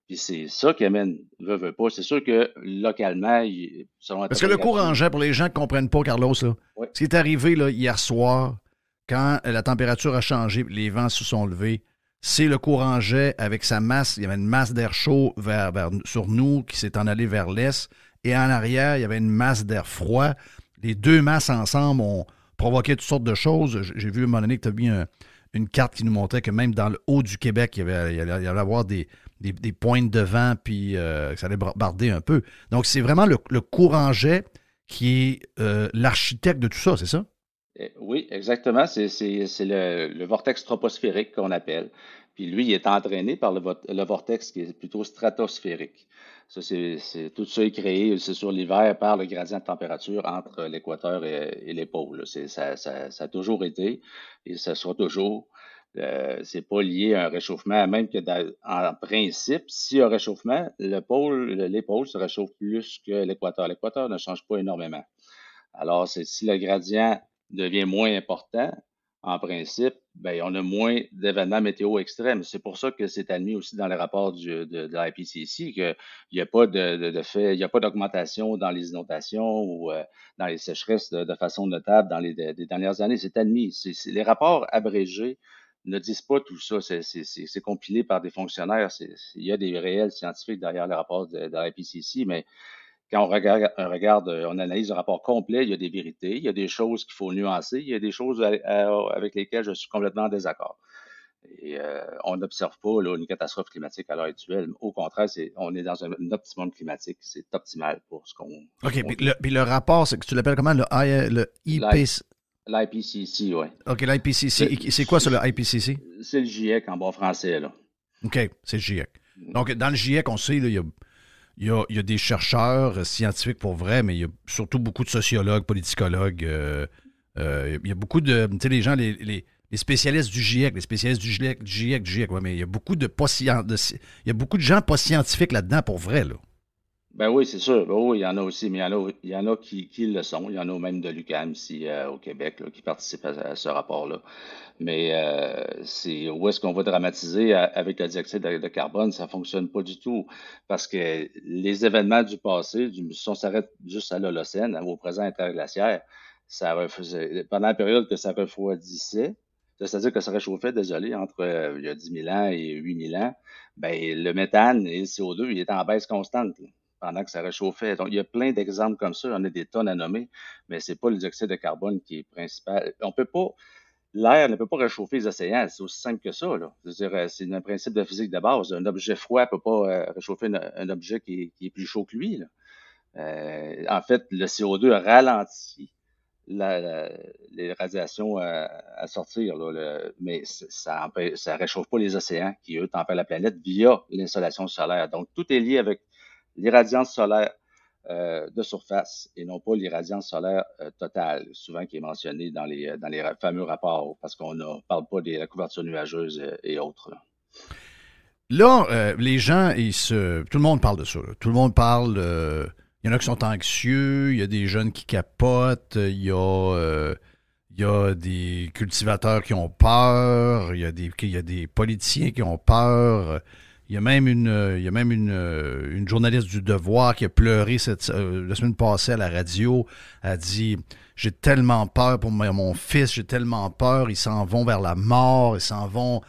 Puis c'est ça qui amène, veut pas. C'est sûr que localement, selon la Parce que le courant jet, pour les gens qui ne comprennent pas, Carlos, là, oui. Ce qui est arrivé là, hier soir, quand la température a changé, les vents se sont levés, c'est le courant jet avec sa masse. Il y avait une masse d'air chaud sur nous qui s'est en allé vers l'est. Et en arrière, il y avait une masse d'air froid. Les deux masses ensemble ont provoqué toutes sortes de choses. J'ai vu à un moment donné que tu as mis une carte qui nous montrait que même dans le haut du Québec, il y allait avoir des pointes de vent, puis que ça allait barder un peu. Donc, c'est vraiment le courant jet qui est l'architecte de tout ça, c'est ça? Oui, exactement. C'est le vortex troposphérique qu'on appelle. Puis lui, il est entraîné par le vortex qui est plutôt stratosphérique. Ça, tout ça est créé, c'est sur l'hiver, par le gradient de température entre l'équateur et les pôles. Ça a toujours été et ça sera toujours. C'est pas lié à un réchauffement, même que en principe, s'il y a un réchauffement, les pôles se réchauffent plus que l'équateur. L'équateur ne change pas énormément. Alors, si le gradient devient moins important, en principe, on a moins d'événements météo extrêmes. C'est pour ça que c'est admis aussi dans les rapports de la IPCC qu'il n'y a pas de fait, il n'y a pas d'augmentation dans les inondations ou dans les sécheresses de façon notable dans les dernières années. C'est admis. Les rapports abrégés ne disent pas tout ça. C'est compilé par des fonctionnaires. Il y a des réels scientifiques derrière les rapports de la IPCC, mais quand on analyse le rapport complet, il y a des vérités, il y a des choses qu'il faut nuancer, il y a des choses avec lesquelles je suis complètement en désaccord. Et on n'observe pas là, une catastrophe climatique à l'heure actuelle. Au contraire, on est dans un optimum climatique. C'est optimal pour ce qu'on... OK, puis le rapport, c'est que tu l'appelles comment? Le IPCC? L'IPCC, oui. OK, l'IPCC. C'est quoi ça, le IPCC? C'est le GIEC en bon français, là. OK, c'est le GIEC. Donc, dans le GIEC, on sait, là, il y a des chercheurs scientifiques pour vrai, mais il y a surtout beaucoup de sociologues, politicologues. Il y a beaucoup de... Tu sais, les gens, les spécialistes du GIEC, les spécialistes du GIEC, ouais, mais il y a beaucoup de gens pas scientifiques là-dedans pour vrai, là. Ben oui, c'est sûr. Ben oui, il y en a aussi, mais il y en a qui le sont. Il y en a même de l'UQAM ici au Québec là, qui participent à ce rapport-là. Mais c'est où est-ce qu'on va dramatiser avec le dioxyde de carbone? Ça fonctionne pas du tout. Parce que les événements du passé, si on s'arrête juste à l'Holocène, au présent interglaciaire, pendant la période que ça refroidissait, c'est-à-dire que ça réchauffait, désolé, entre il y a 10 000 ans et 8 000 ans, ben, le méthane et le CO2, il était en baisse constante là, pendant que ça réchauffait. Donc, il y a plein d'exemples comme ça. On a des tonnes à nommer, mais c'est pas le dioxyde de carbone qui est principal. L'air ne peut pas réchauffer les océans. C'est aussi simple que ça, là. C'est-à-dire, c'est un principe de physique de base. Un objet froid ne peut pas réchauffer un objet qui est plus chaud que lui, là. En fait, le CO2 ralentit les radiations à sortir, là, mais ça réchauffe pas les océans qui, eux, tempèrent la planète via l'insolation solaire. Donc, tout est lié avec l'irradiance solaire de surface et non pas l'irradiance solaire totale, souvent qui est mentionnée dans les fameux rapports, parce qu'on ne parle pas de la couverture nuageuse et autres. Là, les gens, tout le monde parle de ça. Là. Tout le monde parle... il y en a qui sont anxieux, il y a des jeunes qui capotent, il y a des cultivateurs qui ont peur, il y a des politiciens qui ont peur. Il y a même une journaliste du Devoir qui a pleuré la semaine passée à la radio. Elle a dit « J'ai tellement peur pour mon fils, j'ai tellement peur, ils s'en vont vers la mort, ils s'en vont... »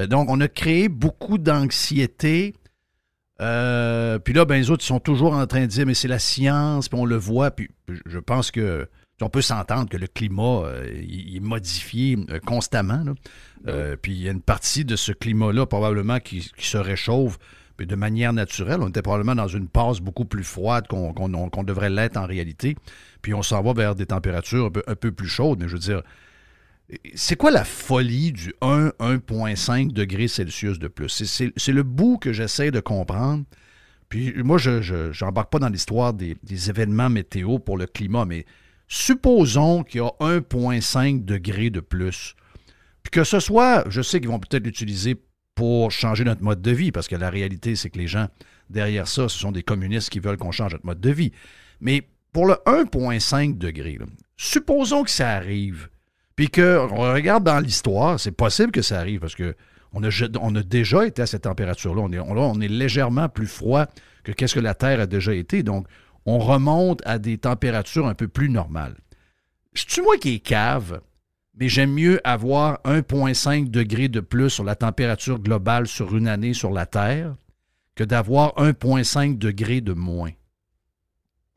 Donc, on a créé beaucoup d'anxiété. Puis là, ben, les autres, ils sont toujours en train de dire, mais c'est la science, puis on le voit, puis je pense que on peut s'entendre que le climat, il est modifié constamment, là. Puis il y a une partie de ce climat-là, probablement, qui se réchauffe puis de manière naturelle. On était probablement dans une passe beaucoup plus froide qu'on devrait l'être en réalité, puis on s'en va vers des températures un peu plus chaudes, mais je veux dire, c'est quoi la folie du 1,5 degrés Celsius de plus? C'est le bout que j'essaie de comprendre. Puis moi, je n'embarque pas dans l'histoire des événements météo pour le climat, mais supposons qu'il y a 1,5 degrés de plus. Puis que ce soit, je sais qu'ils vont peut-être l'utiliser pour changer notre mode de vie, parce que la réalité, c'est que les gens derrière ça, ce sont des communistes qui veulent qu'on change notre mode de vie. Mais pour le 1,5 degrés, là, supposons que ça arrive. Puis qu'on regarde dans l'histoire, c'est possible que ça arrive parce qu'on a déjà été à cette température-là. On est légèrement plus froid que qu'est-ce que la Terre a déjà été. Donc, on remonte à des températures un peu plus normales. C'est-tu moi qui est cave, mais j'aime mieux avoir 1,5 degrés de plus sur la température globale sur une année sur la Terre que d'avoir 1,5 degrés de moins.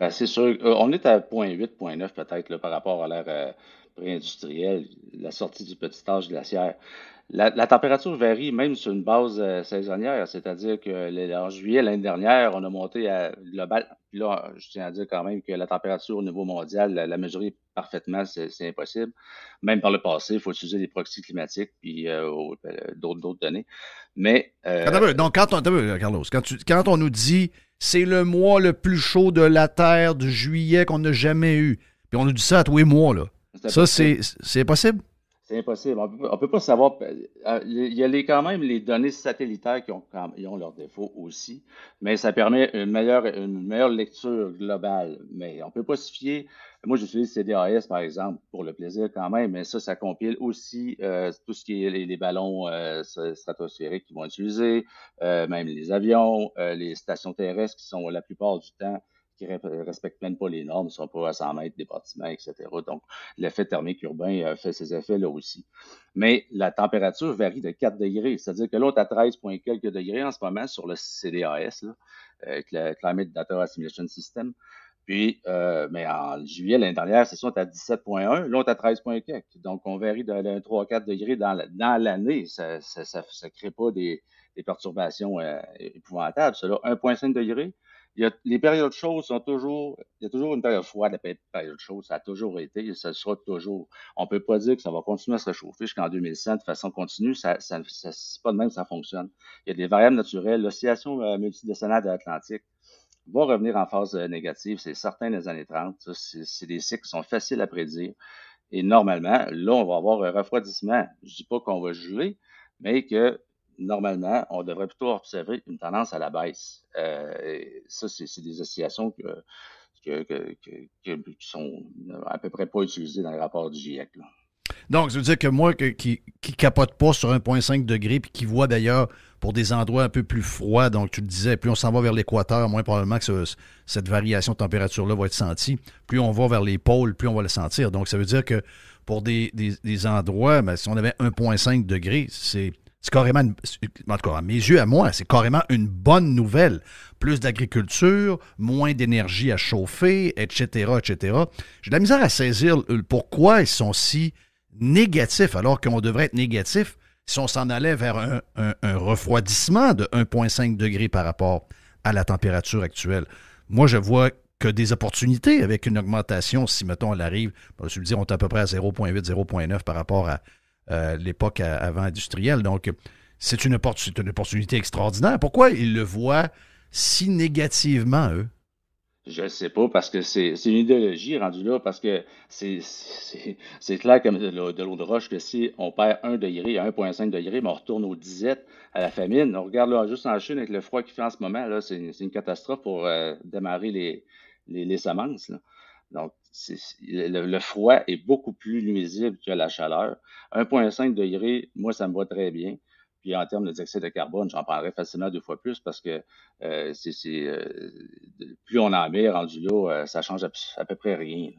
Ben, c'est sûr. On est à 0,8, 0,9 peut-être là, par rapport à l'ère pré-industrielle, la sortie du petit âge glaciaire. La température varie même sur une base saisonnière, c'est-à-dire que en juillet l'année dernière, on a monté à global. Puis là, je tiens à dire quand même que la température au niveau mondial, la mesurer parfaitement, c'est impossible. Même par le passé, il faut utiliser des proxys climatiques puis d'autres données. Mais donc Carlos, quand on nous dit c'est le mois le plus chaud de la Terre de juillet qu'on n'a jamais eu, puis on nous dit ça à tous les mois là. Ça, c'est impossible? C'est impossible. On ne peut pas savoir. Il y a quand même les données satellitaires qui ont leurs défauts aussi, mais ça permet une meilleure lecture globale. Mais on ne peut pas se fier. Moi, j'utilise CDAS, par exemple, pour le plaisir quand même, mais ça compile aussi tout ce qui est les ballons stratosphériques qu'ils vont utiliser, même les avions, les stations terrestres qui sont la plupart du temps qui ne respectent même pas les normes, ne sont pas à 100 mètres des bâtiments, etc. Donc, l'effet thermique urbain fait ses effets là aussi. Mais la température varie de 4 degrés, c'est-à-dire que l'autre à 13 points quelques degrés en ce moment sur le CDAS, là, avec le Climate Data Assimilation System. Puis, mais en juillet, l'année dernière, c'est ça, on est à 17,1, là, on est à 13,4. Donc, on varie d'un 3-4 degrés dans l'année. Ça crée pas des perturbations épouvantables. Ça, là, 1,5 degrés. Les périodes chaudes il y a toujours une période froide, la période chaude, ça a toujours été, et ça sera toujours. On peut pas dire que ça va continuer à se réchauffer jusqu'en 2100 de façon continue, c'est pas de même que ça fonctionne. Il y a des variables naturelles, l'oscillation multidécennale de l'Atlantique va revenir en phase négative, c'est certain dans les années 30, ça, c'est des cycles qui sont faciles à prédire, et normalement, là, on va avoir un refroidissement. Je dis pas qu'on va geler, mais que normalement, on devrait plutôt observer une tendance à la baisse. Ça, c'est des oscillations qui sont à peu près pas utilisées dans les rapports du GIEC, là. Donc, ça veut dire que moi, qui capote pas sur 1,5 degré, puis qui voit d'ailleurs pour des endroits un peu plus froids, donc tu le disais, plus on s'en va vers l'équateur, moins probablement que cette variation de température-là va être sentie. Plus on va vers les pôles, plus on va le sentir. Donc, ça veut dire que pour des endroits, ben, si on avait 1,5 degré, c'est carrément, en tout cas, à mes yeux, à moi, c'est carrément une bonne nouvelle. Plus d'agriculture, moins d'énergie à chauffer, etc., etc. J'ai de la misère à saisir pourquoi ils sont si négatifs, alors qu'on devrait être négatif si on s'en allait vers un refroidissement de 1,5 degré par rapport à la température actuelle. Moi, je vois que des opportunités avec une augmentation, si, mettons, elle arrive, je veux dire, on est à peu près à 0,8, 0,9 par rapport à l'époque avant industrielle. Donc, c'est une opportunité extraordinaire. Pourquoi ils le voient si négativement, eux? Je ne sais pas, parce que c'est une idéologie rendue là, parce que c'est clair comme de l'eau de roche que si on perd 1 degré à 1,5 degré, mais on retourne aux disettes, à la famine. On regarde là, juste en Chine avec le froid qu'il fait en ce moment, là, c'est une catastrophe pour démarrer les semences, là. Donc, le froid est beaucoup plus nuisible que la chaleur. 1,5 degré, moi, ça me va très bien. Puis en termes de dioxyde de carbone, j'en prendrais facilement 2 fois plus parce que plus on en met rendu là, ça change à peu près rien.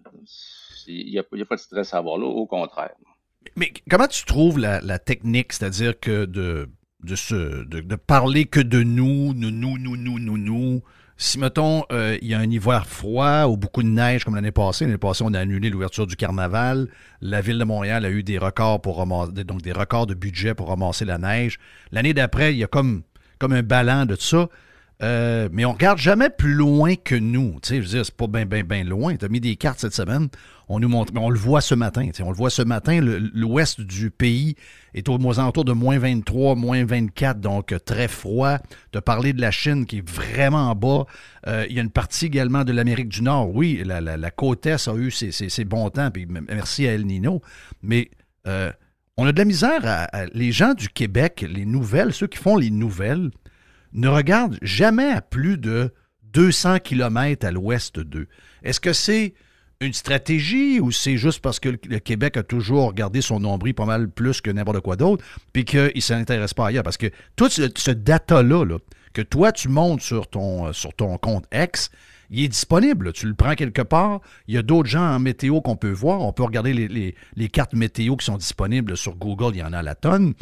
Il n'y a pas de stress à avoir là, au contraire. Mais comment tu trouves la technique, c'est-à-dire que de parler que de nous. Si, mettons, il y a un hiver froid ou beaucoup de neige comme l'année passée, on a annulé l'ouverture du carnaval. La Ville de Montréal a eu des records donc des records de budget pour ramasser la neige. L'année d'après, il y a comme un ballon de ça. Mais on regarde jamais plus loin que nous. Tu sais, je veux dire, c'est pas bien loin. Tu as mis des cartes cette semaine. On nous montre, mais on le voit ce matin. On le voit ce matin. L'ouest du pays est aux alentours de moins 23, moins 24, donc très froid. Tu as parlé de la Chine qui est vraiment bas. Il y a une partie également de l'Amérique du Nord. Oui, la côte Est a eu ses bons temps, puis merci à El Nino. Mais on a de la misère les gens du Québec, les nouvelles, ceux qui font les nouvelles, ne regardent jamais à plus de 200 km à l'ouest d'eux. Est-ce que c'est une stratégie ou c'est juste parce que le Québec a toujours regardé son nombril pas mal plus que n'importe quoi d'autre puis qu'il ne s'intéresse pas ailleurs? Parce que tout ce data-là, que toi, tu montes sur ton compte X, il est disponible. Tu le prends quelque part. Il y a d'autres gens en météo qu'on peut voir. On peut regarder les cartes météo qui sont disponibles sur Google. Il y en a à la tonne.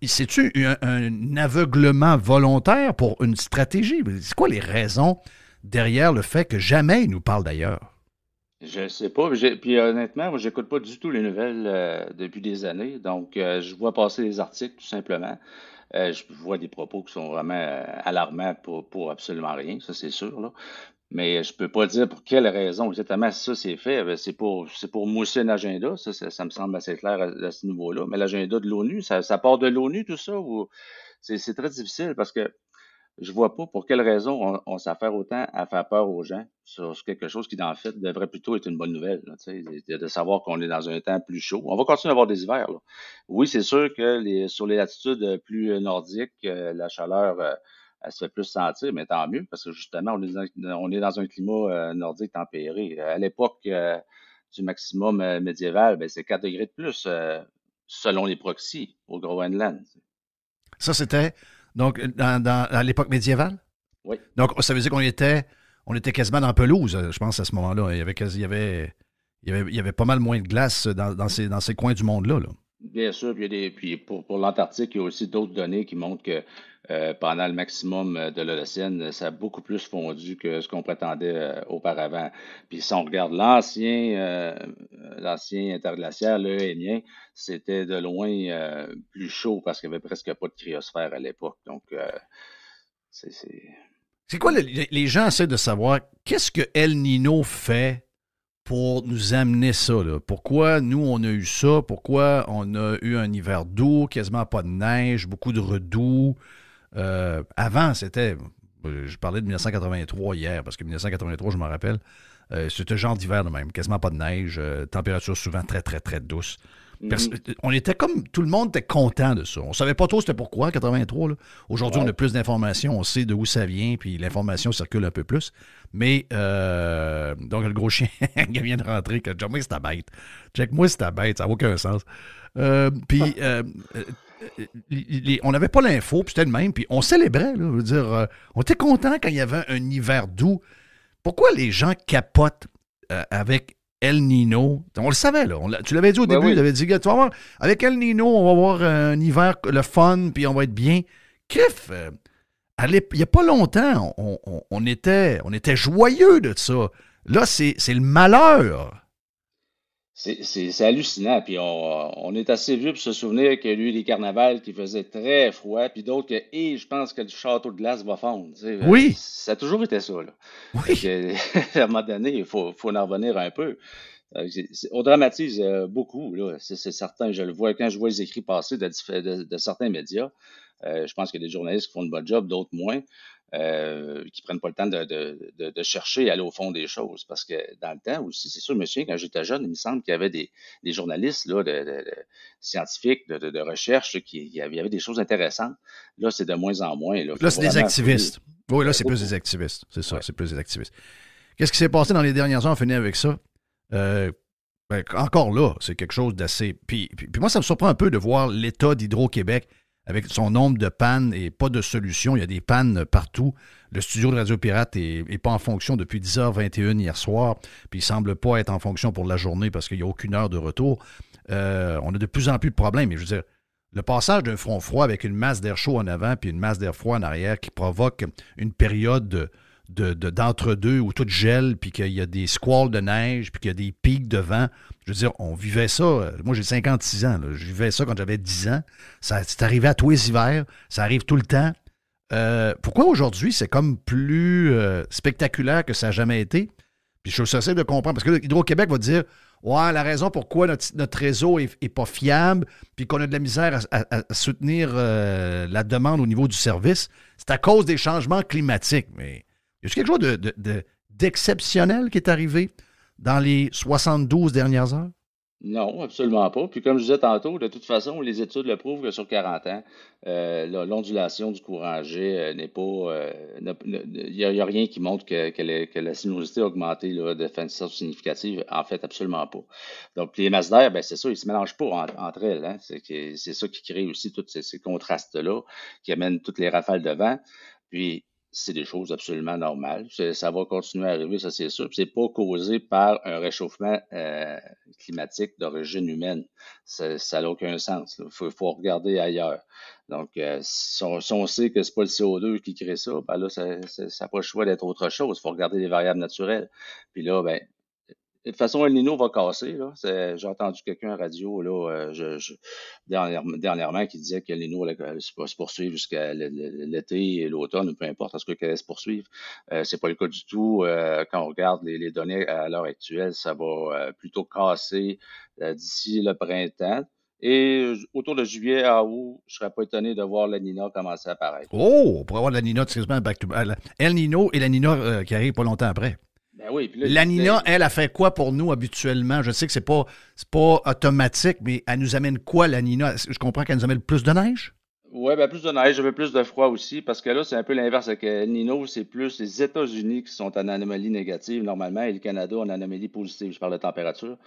C'est-tu un aveuglement volontaire pour une stratégie? C'est quoi les raisons derrière le fait que jamais ils nous parlent d'ailleurs? Je sais pas. Puis honnêtement, moi, j'écoute pas du tout les nouvelles depuis des années. Donc, je vois passer des articles, tout simplement. Je vois des propos qui sont vraiment alarmants pour absolument rien, ça c'est sûr, là. Mais je peux pas dire pour quelle raison exactement ça c'est fait. C'est pour mousser un agenda, ça me semble assez clair à ce niveau-là. Mais l'agenda de l'ONU, ça part de l'ONU, tout ça, ou c'est très difficile parce que je vois pas pour quelle raison on s'affaire autant à faire peur aux gens sur quelque chose qui, en fait, devrait plutôt être une bonne nouvelle, là, de savoir qu'on est dans un temps plus chaud. On va continuer à avoir des hivers, là. Oui, c'est sûr que sur les latitudes plus nordiques, la chaleur elle se fait plus sentir, mais tant mieux, parce que justement, on est dans un climat nordique tempéré. À l'époque du maximum médiéval, ben, c'est 4 degrés de plus, selon les proxys, au Groenland. Ça, c'était donc à l'époque médiévale? Oui. Donc, ça veut dire qu'on était quasiment dans la pelouse, je pense, à ce moment-là. Il y avait pas mal moins de glace dans ces coins du monde-là, là. Bien sûr, puis pour l'Antarctique, il y a aussi d'autres données qui montrent que pendant le maximum de l'Holocène, ça a beaucoup plus fondu que ce qu'on prétendait auparavant. Puis si on regarde l'ancien interglaciaire, le Énien, c'était de loin plus chaud parce qu'il n'y avait presque pas de cryosphère à l'époque. Donc, c'est... C'est quoi, les gens essaient de savoir qu'est-ce que El Nino fait pour nous amener ça, là? Pourquoi nous, on a eu ça? Pourquoi on a eu un hiver doux, quasiment pas de neige, beaucoup de redoux? Avant, c'était... Je parlais de 1983 hier, parce que 1983, je m'en rappelle, c'était genre d'hiver de même, quasiment pas de neige, température souvent très, très, très douce. On était comme... Tout le monde était content de ça. On savait pas trop c'était pourquoi, en 83. Aujourd'hui, on a plus d'informations, on sait d'où ça vient, puis l'information circule un peu plus. Mais, donc, le gros chien qui vient de rentrer, que check-moi, c'est ta bête. Check-moi, c'est ta bête, ça n'a aucun sens. Puis, on n'avait pas l'info, puis c'était le même, puis on célébrait, là, je veux dire, on était content quand il y avait un hiver doux. Pourquoi les gens capotent avec El Nino? On le savait, là. Tu l'avais dit au début, tu avais dit, tu vas voir, avec El Nino, on va avoir un hiver, le fun, puis on va être bien. Crif, il n'y a pas longtemps, on était joyeux de ça. Là, c'est le malheur. C'est hallucinant. Puis on est assez vieux pour se souvenir qu'il y a eu des carnavals qui faisaient très froid, puis d'autres que, je pense que le château de glace va fondre. Oui. Ça a toujours été ça, là. Oui. À un moment donné, il faut en revenir un peu. On dramatise beaucoup, là. C'est certain. Je le vois quand je vois les écrits passer de certains médias. Je pense qu'il y a des journalistes qui font de bon job, d'autres moins. Qui prennent pas le temps de chercher et aller au fond des choses. Parce que dans le temps aussi, c'est sûr, monsieur, quand j'étais jeune, il me semble qu'il y avait des journalistes là, de scientifiques, de recherche, il y avait des choses intéressantes. Là, c'est de moins en moins. Là, c'est des activistes. Oui, là, c'est plus des activistes. C'est ça, c'est plus des activistes. Qu'est-ce qui s'est passé dans les dernières heures? On finit avec ça. Encore là, c'est quelque chose d'assez... Puis moi, ça me surprend un peu de voir l'état d'Hydro-Québec avec son nombre de pannes et pas de solution. Il y a des pannes partout. Le studio de Radio Pirate n'est pas en fonction depuis 10h21 hier soir, puis il ne semble pas être en fonction pour la journée parce qu'il n'y a aucune heure de retour. On a de plus en plus de problèmes. Mais je veux dire, le passage d'un front froid avec une masse d'air chaud en avant puis une masse d'air froid en arrière qui provoque une période d'entre-deux où tout gèle, puis qu'il y a des squalls de neige, puis qu'il y a des pics de vent. Je veux dire, on vivait ça. Moi, j'ai 56 ans. Là. Je vivais ça quand j'avais 10 ans. C'est arrivé à tous les hivers. Ça arrive tout le temps. Pourquoi aujourd'hui, c'est comme plus spectaculaire que ça n'a jamais été? Puis je suis assez de comprendre. Parce que Hydro-Québec va dire, ouais, la raison pourquoi notre réseau est pas fiable, puis qu'on a de la misère à soutenir la demande au niveau du service, c'est à cause des changements climatiques. Mais y a-t-il quelque chose d'exceptionnel qui est arrivé dans les 72 dernières heures? Non, absolument pas. Puis comme je disais tantôt, de toute façon, les études le prouvent que sur 40 ans, l'ondulation du courant G n'est pas... Il n'y a rien qui montre que la sinuosité a augmenté là, de façon significative. En fait, absolument pas. Donc, les masses d'air, c'est ça, ils ne se mélangent pas entre elles. Hein. C'est ça qui crée aussi tous ces contrastes-là, qui amènent toutes les rafales de vent. Puis, c'est des choses absolument normales. Ça va continuer à arriver, ça c'est sûr. Puis c'est pas causé par un réchauffement climatique d'origine humaine. Ça n'a aucun sens. Il faut regarder ailleurs. Donc, si on sait que c'est pas le CO2 qui crée ça, ben là, ça n'a pas le choix d'être autre chose. Il faut regarder les variables naturelles. Puis là, de toute façon, El Nino va casser. J'ai entendu quelqu'un à la radio là, dernièrement qui disait que El Nino allait se poursuivre jusqu'à l'été et l'automne, peu importe, en ce qu'elle allait se poursuivre. C'est pas le cas du tout. Quand on regarde les données à l'heure actuelle, ça va plutôt casser d'ici le printemps. Et autour de juillet à août, je ne serais pas étonné de voir la Nina commencer à apparaître. Oh, on pourrait avoir la Nina, excuse-moi, El Nino et la Nina qui arrive pas longtemps après. Ben oui, puis là, la Nina, elle a fait quoi pour nous habituellement? Je sais que c'est pas automatique, mais elle nous amène quoi, la Nina? Je comprends qu'elle nous amène plus de neige? Oui, plus de neige, j'avais plus de froid aussi, parce que là, c'est un peu l'inverse. Avec El Nino, c'est plus les États-Unis qui sont en anomalie négative normalement, et le Canada en anomalie positive. Je parle de température.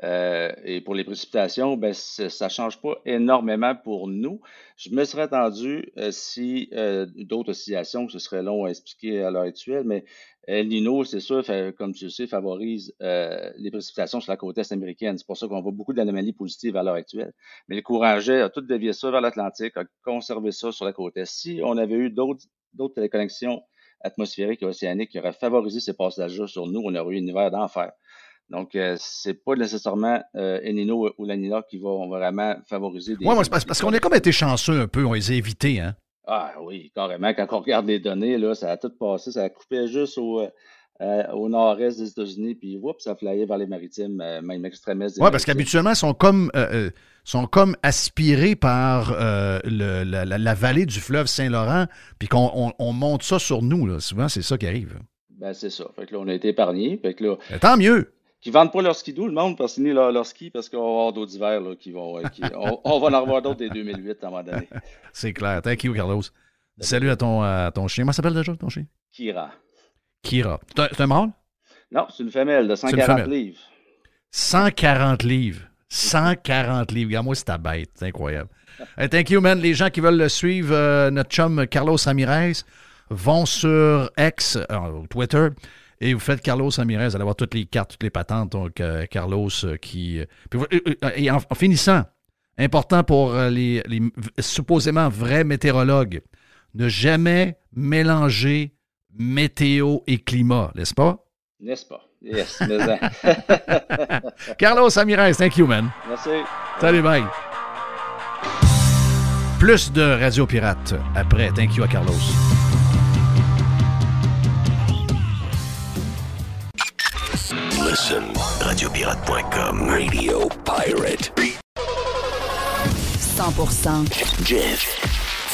Et pour les précipitations, ben, ça ne change pas énormément pour nous. Je me serais attendu si d'autres oscillations, ce serait long à expliquer à l'heure actuelle, mais El Niño, c'est sûr, comme tu le sais, favorise les précipitations sur la côte est américaine. C'est pour ça qu'on voit beaucoup d'anomalies positives à l'heure actuelle. Mais le courant jet a tout dévié ça vers l'Atlantique, a conservé ça sur la côte est. Si on avait eu d'autres téléconnexions atmosphériques et océaniques qui auraient favorisé ces passages-là sur nous, on aurait eu un hiver d'enfer. Donc, c'est pas nécessairement El Niño ou La Nina qui vont vraiment favoriser des... Oui, parce qu'on a comme été chanceux un peu, on les a évités, hein? Ah oui, carrément. Quand on regarde les données, là, ça a tout passé, ça a coupé juste au nord-est des États-Unis, puis ça flyait vers les maritimes, même extrême-est des Oui, parce maritimes. qu'habituellement, ils sont comme aspirés par la vallée du fleuve Saint-Laurent, puis qu'on monte ça sur nous. Là. Souvent, c'est ça qui arrive. Ben, c'est ça. Fait que là, on a été épargnés. Fait que là, tant mieux! Qui ne vendent pas leur skidoo, le monde, parce qu'ils finissent leur ski, parce qu'on va avoir d'autres hivers là, on va en avoir d'autres dès 2008 à un moment donné. C'est clair. Thank you, Carlos. Salut à ton chien. Comment s'appelle déjà ton chien? Kira. C'est un mâle? Non, c'est une femelle de 140 livres. 140 livres. 140 livres. Regarde-moi, c'est ta bête. C'est incroyable. Thank you, man. Les gens qui veulent le suivre, notre chum Carlos Ramirez, vont sur X, Twitter, et vous faites Carlos Ramirez. Vous allez avoir toutes les cartes, toutes les patentes. Donc, Carlos qui... et en finissant, important pour les supposément vrais météorologues, ne jamais mélanger météo et climat, n'est-ce pas? N'est-ce pas? Yes, mais Carlos Ramirez, thank you, man. Merci. Salut, bye. Plus de Radio Pirate après. Thank you à Carlos. Listen, radiopirate.com, Radio Pirate. 100% Jeff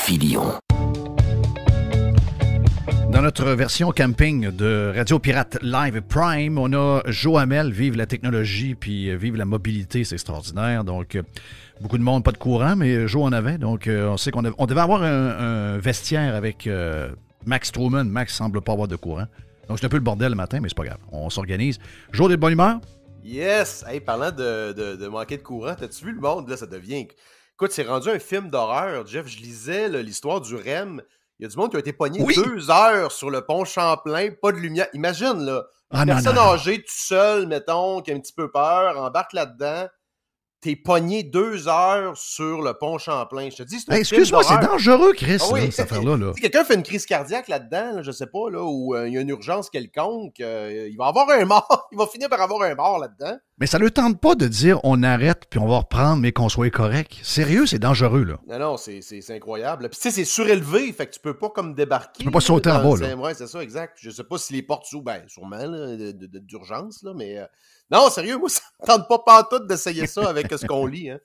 Fillion. Dans notre version camping de Radio Pirate Live Prime, on a Joe Hamel, vive la technologie puis vive la mobilité, c'est extraordinaire. Donc, beaucoup de monde, pas de courant, mais Joe en avait. Donc, on sait qu'on devait avoir un vestiaire avec Max Truman. Max semble pas avoir de courant. Donc, c'est un peu le bordel le matin, mais c'est pas grave. On s'organise. Joe, t'es de bonne humeur? Yes! Hey, parlant de manquer de courant, t'as-tu vu le monde? Là, ça devient... Écoute, c'est rendu un film d'horreur. Jeff, je lisais l'histoire du REM. Il y a du monde qui a été pogné 2 heures sur le pont Champlain, pas de lumière. Imagine, là, une personne âgée, tout seul, mettons, qui a un petit peu peur, embarque là-dedans, t'es pogné 2 heures sur le pont Champlain. Je te dis, c'est un film excuse-moi, d'horreur. c'est dangereux, Chris, oui. là, cette affaire-là. Si quelqu'un fait une crise cardiaque là-dedans, là, je sais pas, là, ou il y a une urgence quelconque, il va avoir un mort. Il va finir par avoir un mort là-dedans. Mais ça ne le tente pas de dire on arrête puis on va reprendre, mais qu'on soit correct. Sérieux, c'est dangereux, là. Non, c'est incroyable. Puis tu sais, c'est surélevé, fait que tu peux pas comme débarquer. Tu peux pas sauter en bas, là. Ouais, c'est ça, exact. Je sais pas si les portes s'ouvrent, ben sûrement, là, d'urgence, là, mais... Non, sérieux, moi, ça me tente pas pantoute d'essayer ça avec ce qu'on lit, hein.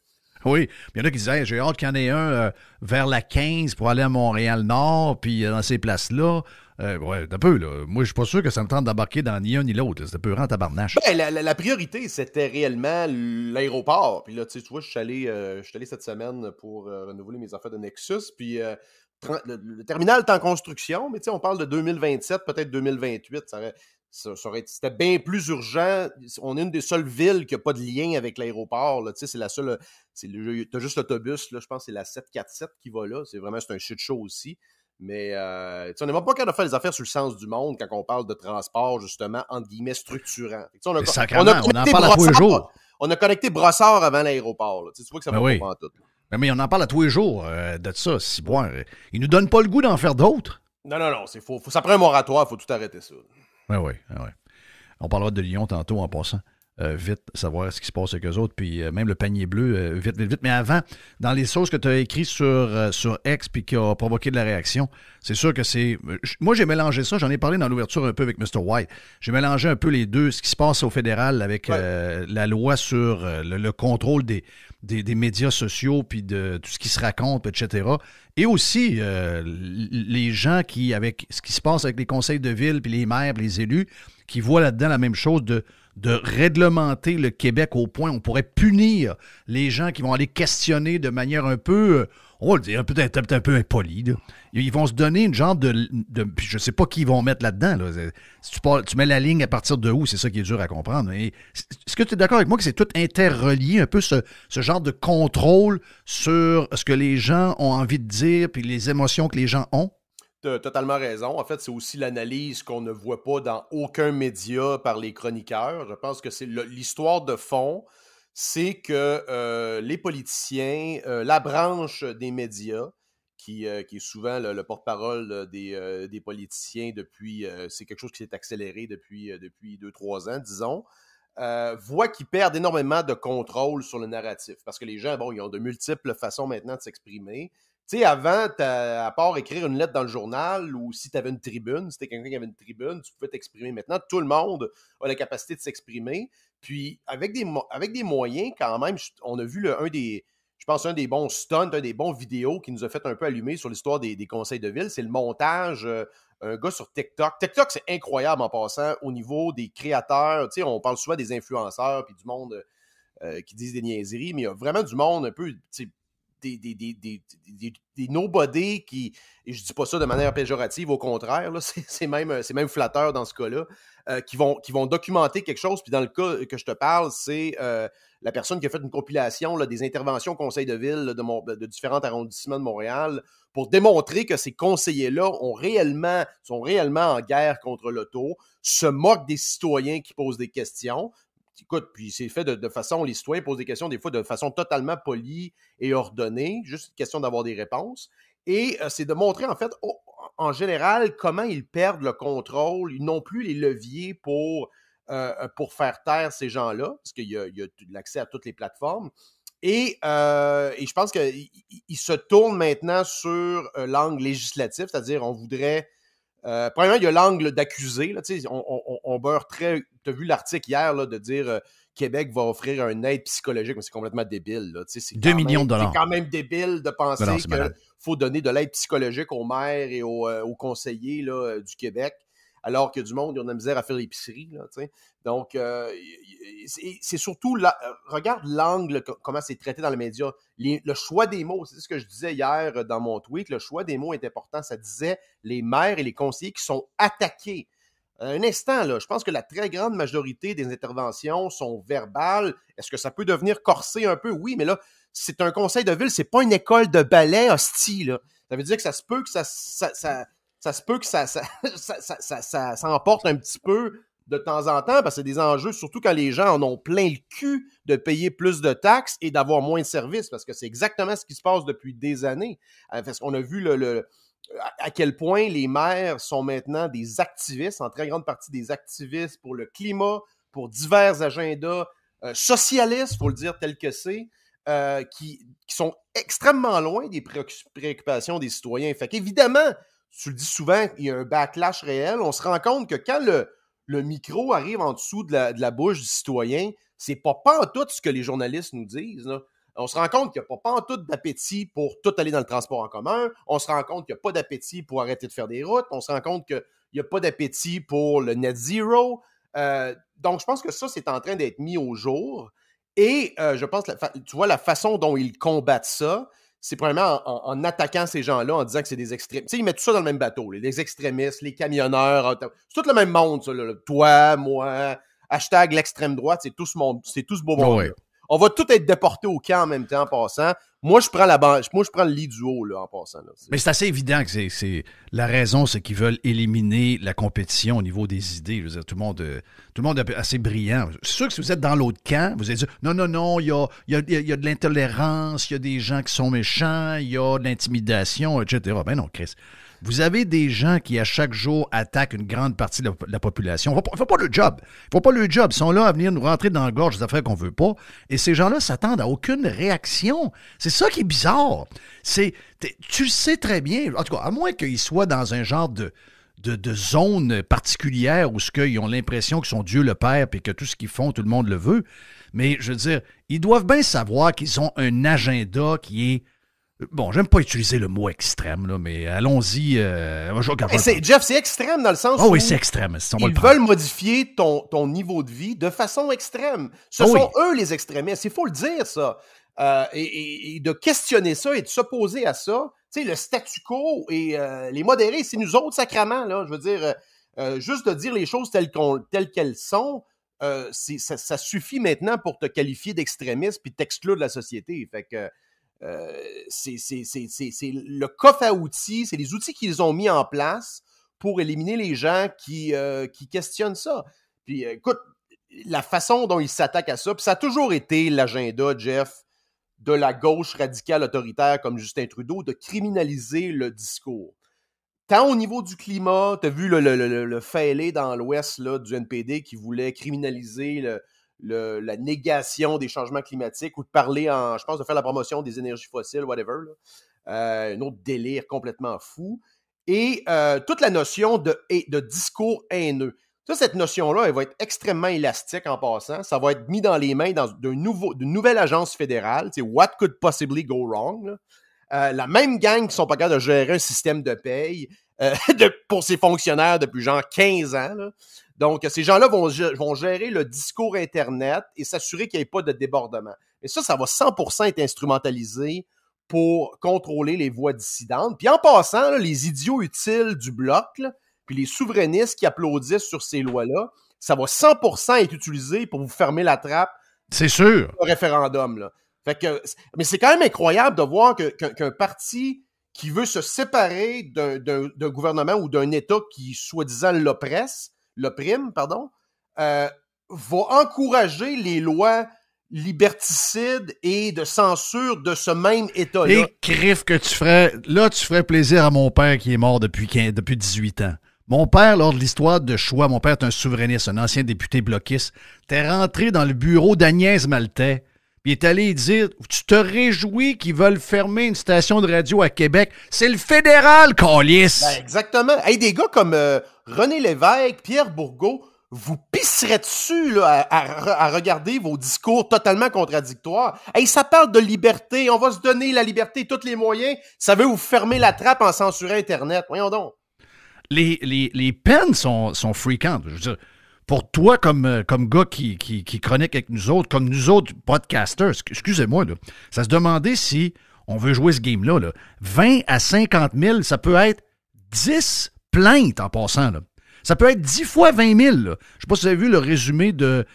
Oui, il y en a qui disaient hey, j'ai hâte qu'il y en ait un vers la 15 pour aller à Montréal-Nord, puis dans ces places-là. Ouais, un peu, là. Moi, je suis pas sûr que ça me tente d'embarquer dans ni un ni l'autre. C'est un peu rent tabarnache. Ben, la priorité, c'était réellement l'aéroport. Puis là, tu vois, je suis allé cette semaine pour renouveler mes affaires de Nexus. Puis le terminal est en construction, mais tu sais, on parle de 2027, peut-être 2028. C'était bien plus urgent. On est une des seules villes qui n'a pas de lien avec l'aéroport. Tu sais, c'est la seule. T'as juste l'autobus, là, je pense que c'est la 747 qui va là. C'est un shit show aussi. Mais on n'est même pas capable de faire les affaires sur le sens du monde quand on parle de transport, justement, entre guillemets, structurant. On en parle à tous les jours. On a connecté Brossard avant l'aéroport. Tu vois que ça va pas en tout. Mais on en parle à tous les jours de ça. Ils nous donnent pas le goût d'en faire d'autres. Non, c'est faux. Ça prend un moratoire, il faut tout arrêter ça. Oui. On parlera de Lyon tantôt en passant. Vite, savoir ce qui se passe avec eux autres, puis même le panier bleu, vite. Mais avant, dans les choses que tu as écrites sur X puis qui a provoqué de la réaction, c'est sûr que c'est... Moi, j'ai mélangé ça, j'en ai parlé dans l'ouverture un peu avec Mr. White. J'ai mélangé un peu les deux, ce qui se passe au fédéral avec la loi sur le contrôle des médias sociaux puis de tout ce qui se raconte, etc. Et aussi, les gens qui, avec ce qui se passe avec les conseils de ville puis les maires puis les élus, qui voient là-dedans la même chose de réglementer le Québec au point où on pourrait punir les gens qui vont aller questionner de manière un peu, on va le dire, peut-être un peu impoli, là. Ils vont se donner une genre de puis je sais pas qui ils vont mettre là-dedans. Là. Si tu mets la ligne à partir de où, c'est ça qui est dur à comprendre. Mais est-ce que tu es d'accord avec moi que c'est tout interrelié, un peu ce genre de contrôle sur ce que les gens ont envie de dire puis les émotions que les gens ont? Tu as totalement raison. En fait, c'est aussi l'analyse qu'on ne voit pas dans aucun média par les chroniqueurs. Je pense que c'est l'histoire de fond, c'est que les politiciens, la branche des médias, qui est souvent le porte-parole des politiciens depuis, c'est quelque chose qui s'est accéléré depuis 2-3 ans, disons, voient qu'ils perdent énormément de contrôle sur le narratif. Parce que les gens, ils ont de multiples façons maintenant de s'exprimer. Tu sais, avant, à part écrire une lettre dans le journal ou si tu avais une tribune, si tu quelqu'un qui avait une tribune, tu pouvais t'exprimer. Maintenant, tout le monde a la capacité de s'exprimer. Puis, avec des moyens, quand même, on a vu un des bons stunts, un des bons vidéos qui nous a fait un peu allumer sur l'histoire des conseils de ville, c'est le montage. Un gars sur TikTok. TikTok, c'est incroyable en passant au niveau des créateurs. Tu sais, on parle souvent des influenceurs puis du monde qui disent des niaiseries, mais il y a vraiment du monde un peu... Des nobody qui, et je dis pas ça de manière péjorative, au contraire, là, c'est même flatteur dans ce cas-là, qui vont documenter quelque chose. Puis dans le cas que je te parle, c'est la personne qui a fait une compilation là, des interventions au conseil de ville de différents arrondissements de Montréal pour démontrer que ces conseillers-là sont réellement en guerre contre l'auto, se moquent des citoyens qui posent des questions. Écoute, puis c'est fait de façon, les citoyens posent des questions des fois de façon totalement polie et ordonnée, juste une question d'avoir des réponses. Et c'est de montrer en fait, en général, comment ils perdent le contrôle, ils n'ont plus les leviers pour faire taire ces gens-là, parce qu'il y a l'accès à toutes les plateformes. Et je pense qu'ils se tournent maintenant sur l'angle législatif, c'est-à-dire on voudrait... premièrement, il y a l'angle d'accusé. Là, on beurre très... Tu as vu l'article hier là, de dire Québec va offrir une aide psychologique, mais c'est complètement débile. Là, 2 millions de $. C'est quand même débile de penser qu'il faut donner de l'aide psychologique aux maires et aux conseillers là, du Québec, alors que du monde, ils ont de la misère à faire l'épicerie. Là, donc, c'est surtout... regarde l'angle, comment c'est traité dans les médias. Le choix des mots, c'est ce que je disais hier dans mon tweet, le choix des mots est important. Ça disait les maires et les conseillers qui sont attaqués. Un instant, là, je pense que la très grande majorité des interventions sont verbales. Est-ce que ça peut devenir corsé un peu? Oui, mais là, c'est un conseil de ville, c'est pas une école de ballet hostie, là. Ça veut dire que ça se peut que ça emporte un petit peu de temps en temps, parce que c'est des enjeux, surtout quand les gens en ont plein le cul de payer plus de taxes et d'avoir moins de services, parce que c'est exactement ce qui se passe depuis des années. Parce qu'on a vu à quel point les maires sont maintenant des activistes, en très grande partie des activistes pour le climat, pour divers agendas socialistes, il faut le dire tel que c'est, qui sont extrêmement loin des préoccupations des citoyens. Fait qu'évidemment, tu le dis souvent, il y a un backlash réel. On se rend compte que quand le micro arrive en dessous de la bouche du citoyen, c'est pas en tout ce que les journalistes nous disent, là. On se rend compte qu'il n'y a pas en tout d'appétit pour tout aller dans le transport en commun. On se rend compte qu'il n'y a pas d'appétit pour arrêter de faire des routes. On se rend compte qu'il n'y a pas d'appétit pour le net zero. Donc, je pense que ça, c'est en train d'être mis au jour. Et je pense, tu vois, la façon dont ils combattent ça, c'est premièrement en attaquant ces gens-là, en disant que c'est des extrémistes. Tu sais, ils mettent tout ça dans le même bateau. Les extrémistes, les camionneurs, c'est tout le même monde, ça. Là. Toi, moi, hashtag l'extrême droite, c'est tout ce beau monde. Ouais. On va tous être déportés au camp en même temps en passant. Moi, je prends le lit du haut là, en passant. Là. Mais c'est assez évident que c'est la raison, c'est qu'ils veulent éliminer la compétition au niveau des idées. Je veux dire, tout le monde est assez brillant. C'est sûr que si vous êtes dans l'autre camp, vous allez dire non, il y a de l'intolérance, il y a des gens qui sont méchants, il y a de l'intimidation, etc. Ben non, Chris. Vous avez des gens qui, à chaque jour, attaquent une grande partie de la population. Ils ne font pas le job. Ils sont là à venir nous rentrer dans la gorge des affaires qu'on ne veut pas. Et ces gens-là s'attendent à aucune réaction. C'est ça qui est bizarre. Tu le sais très bien. En tout cas, à moins qu'ils soient dans un genre de zone particulière où ils ont l'impression qu'ils sont Dieu le Père et que tout ce qu'ils font, tout le monde le veut. Mais, je veux dire, ils doivent bien savoir qu'ils ont un agenda qui est... Bon, j'aime pas utiliser le mot extrême, là, mais allons-y. Jeff, c'est extrême dans le sens où oui, c'est extrême. Ils veulent modifier ton niveau de vie de façon extrême. Ce sont eux les extrémistes. Il faut le dire, ça. et de questionner ça et de s'opposer à ça. Tu sais, le statu quo et les modérés, c'est nous autres, sacrément, là. Je veux dire, juste de dire les choses telles qu'elles sont, ça suffit maintenant pour te qualifier d'extrémiste puis t'exclure de la société. Fait que c'est le coffre à outils, c'est les outils qu'ils ont mis en place pour éliminer les gens qui questionnent ça. Puis écoute, la façon dont ils s'attaquent à ça, puis ça a toujours été l'agenda, Jeff, de la gauche radicale autoritaire comme Justin Trudeau, de criminaliser le discours. Tant au niveau du climat, tu as vu le fêlé dans l'Ouest là, du NPD qui voulait criminaliser la négation des changements climatiques ou de parler je pense, de faire la promotion des énergies fossiles, whatever. Là. Un autre délire complètement fou. Et toute la notion de discours haineux. Ça, cette notion-là, elle va être extrêmement élastique en passant. Ça va être mis dans les mains d'une nouvelle agence fédérale. What could possibly go wrong? Là? La même gang qui sont pas capables de gérer un système de paye pour ses fonctionnaires depuis genre 15 ans. Là. Donc, ces gens-là vont gérer le discours Internet et s'assurer qu'il n'y ait pas de débordement. Et ça va 100% être instrumentalisé pour contrôler les voix dissidentes. Puis en passant, là, les idiots utiles du Bloc, là, puis les souverainistes qui applaudissent sur ces lois-là, ça va 100% être utilisé pour vous fermer la trappe. C'est sûr. Au référendum, là. Fait que, mais c'est quand même incroyable de voir qu'un parti qui veut se séparer d'un gouvernement ou d'un État qui, soi-disant, l'opprime, va encourager les lois liberticides et de censure de ce même État-là. Les criffes que tu ferais... Là, tu ferais plaisir à mon père qui est mort depuis 18 ans. Mon père, lors de l'histoire de choix, mon père est un souverainiste, un ancien député bloquiste, t'es rentré dans le bureau d'Agnès Maltais, puis il est allé dire, tu te réjouis qu'ils veulent fermer une station de radio à Québec. C'est le fédéral, câlisse! Ben exactement. Hey, des gars comme René Lévesque, Pierre Bourgault, vous pisserez dessus là, à regarder vos discours totalement contradictoires. Hey, ça parle de liberté, on va se donner la liberté, tous les moyens. Ça veut vous fermer la trappe en censurant Internet. Voyons donc. Les peines sont fréquentes. Je veux dire, pour toi, comme gars qui chronique avec nous autres, comme nous autres podcasters, excusez-moi, là, ça se demandait si on veut jouer ce game-là. Là, 20 à 50 000, ça peut être 10 plaintes en passant. Là. Ça peut être 10 fois 20 000. Là. Je ne sais pas si vous avez vu le résumé de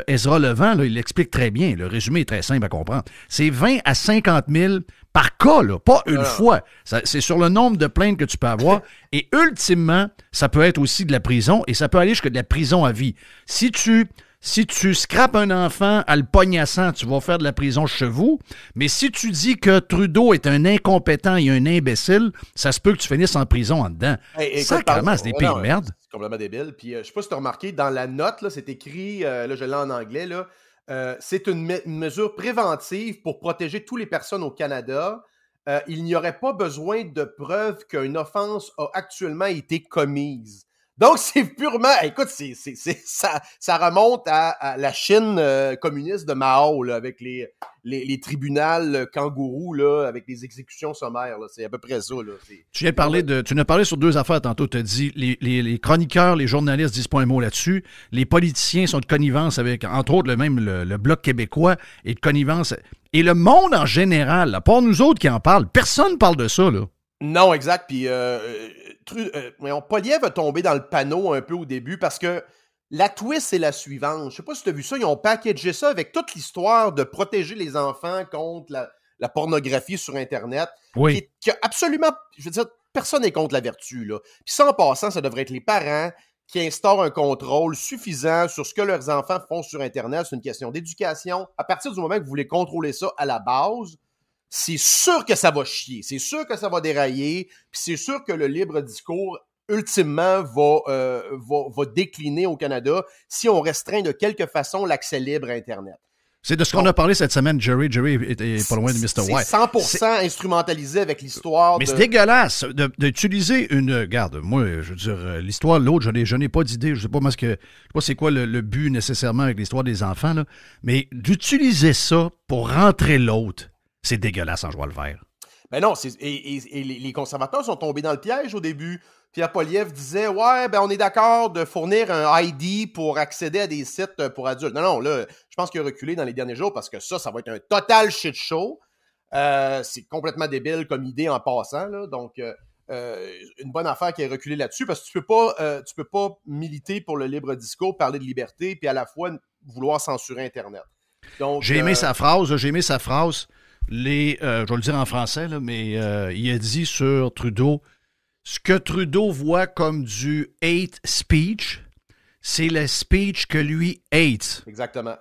Ezra Levant. Là, il l'explique très bien. Le résumé est très simple à comprendre. C'est 20 à 50 000 par cas, là, pas une fois. C'est sur le nombre de plaintes que tu peux avoir. Et ultimement, ça peut être aussi de la prison et ça peut aller jusqu'à de la prison à vie. Si tu scrapes un enfant à le poignasant, tu vas faire de la prison chez vous. Mais si tu dis que Trudeau est un incompétent et un imbécile, ça se peut que tu finisses en prison en dedans. Sacrément, c'est des pays de merde. C'est complètement débile. Puis je sais pas si tu as remarqué, dans la note, là, c'est écrit, là, je l'ai en anglais, là, c'est une mesure préventive pour protéger toutes les personnes au Canada. Il n'y aurait pas besoin de preuve qu'une offense a actuellement été commise. Donc, c'est purement... Écoute, ça remonte à la Chine communiste de Mao, là, avec les tribunaux kangourous, là, avec les exécutions sommaires. Là. C'est à peu près ça. Là. Tu nous as parlé sur deux affaires tantôt. Tu as dit les chroniqueurs, les journalistes disent pas un mot là-dessus. Les politiciens sont de connivence avec, entre autres, le Bloc québécois et de connivence. Et le monde en général, à part nous autres qui en parlent, personne ne parle de ça, là. Non, exact. Puis, Poilievre a tombé dans le panneau un peu au début parce que la twist, c'est la suivante. Je sais pas si tu as vu ça, ils ont packagé ça avec toute l'histoire de protéger les enfants contre la pornographie sur Internet. Oui. Qui a absolument... Je veux dire, personne n'est contre la vertu, là. Puis ça, en passant, ça devrait être les parents qui instaurent un contrôle suffisant sur ce que leurs enfants font sur Internet. C'est une question d'éducation. À partir du moment que vous voulez contrôler ça à la base... c'est sûr que ça va chier, c'est sûr que ça va dérailler, puis c'est sûr que le libre discours, ultimement, va décliner au Canada si on restreint de quelque façon l'accès libre à Internet. C'est de ce qu'on a parlé cette semaine, Jerry. Jerry est pas loin de Mr. White. C'est 100% instrumentalisé avec l'histoire. Mais c'est dégueulasse d'utiliser une... Regarde, moi, je veux dire, l'histoire de l'autre, je n'ai pas d'idée. Je sais pas c'est quoi le but nécessairement avec l'histoire des enfants, là. Mais d'utiliser ça pour rentrer l'autre, c'est dégueulasse en joie le vert. Ben non, et les conservateurs sont tombés dans le piège au début. Pierre Poilievre disait, ouais, ben on est d'accord de fournir un ID pour accéder à des sites pour adultes. Non, là, je pense qu'il a reculé dans les derniers jours parce que ça va être un total shit show. C'est complètement débile comme idée en passant, là. Donc, une bonne affaire qui est reculé là-dessus parce que tu peux pas militer pour le libre discours, parler de liberté, puis à la fois vouloir censurer Internet. Donc, j'ai aimé sa phrase. Je vais le dire en français, là, mais il a dit sur Trudeau, ce que Trudeau voit comme du hate speech, c'est le speech que lui hate. Exactement.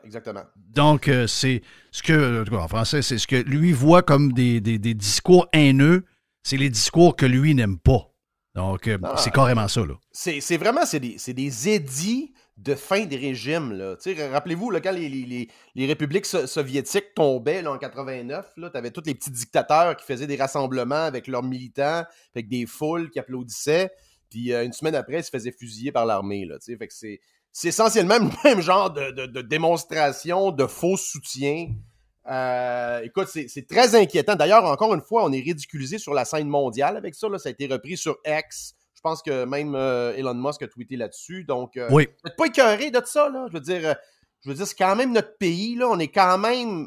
Donc, c'est ce que, en français, c'est ce que lui voit comme des discours haineux, c'est les discours que lui n'aime pas. Donc, c'est carrément ça, là. C'est vraiment, c'est des édits de fin des régimes, là. Rappelez-vous, là, quand les républiques soviétiques tombaient là, en 89, tu avais tous les petits dictateurs qui faisaient des rassemblements avec leurs militants, avec des foules qui applaudissaient, puis une semaine après, ils se faisaient fusiller par l'armée. Là, fait que c'est essentiellement le même genre de démonstration de faux soutien. Écoute, c'est très inquiétant. D'ailleurs, encore une fois, on est ridiculisé sur la scène mondiale avec ça. Là. Ça a été repris sur X. Je pense que même Elon Musk a tweeté là-dessus. Donc, oui. Vous n'êtes pas écœuré de ça, là. Je veux dire, c'est quand même notre pays, là. On est quand même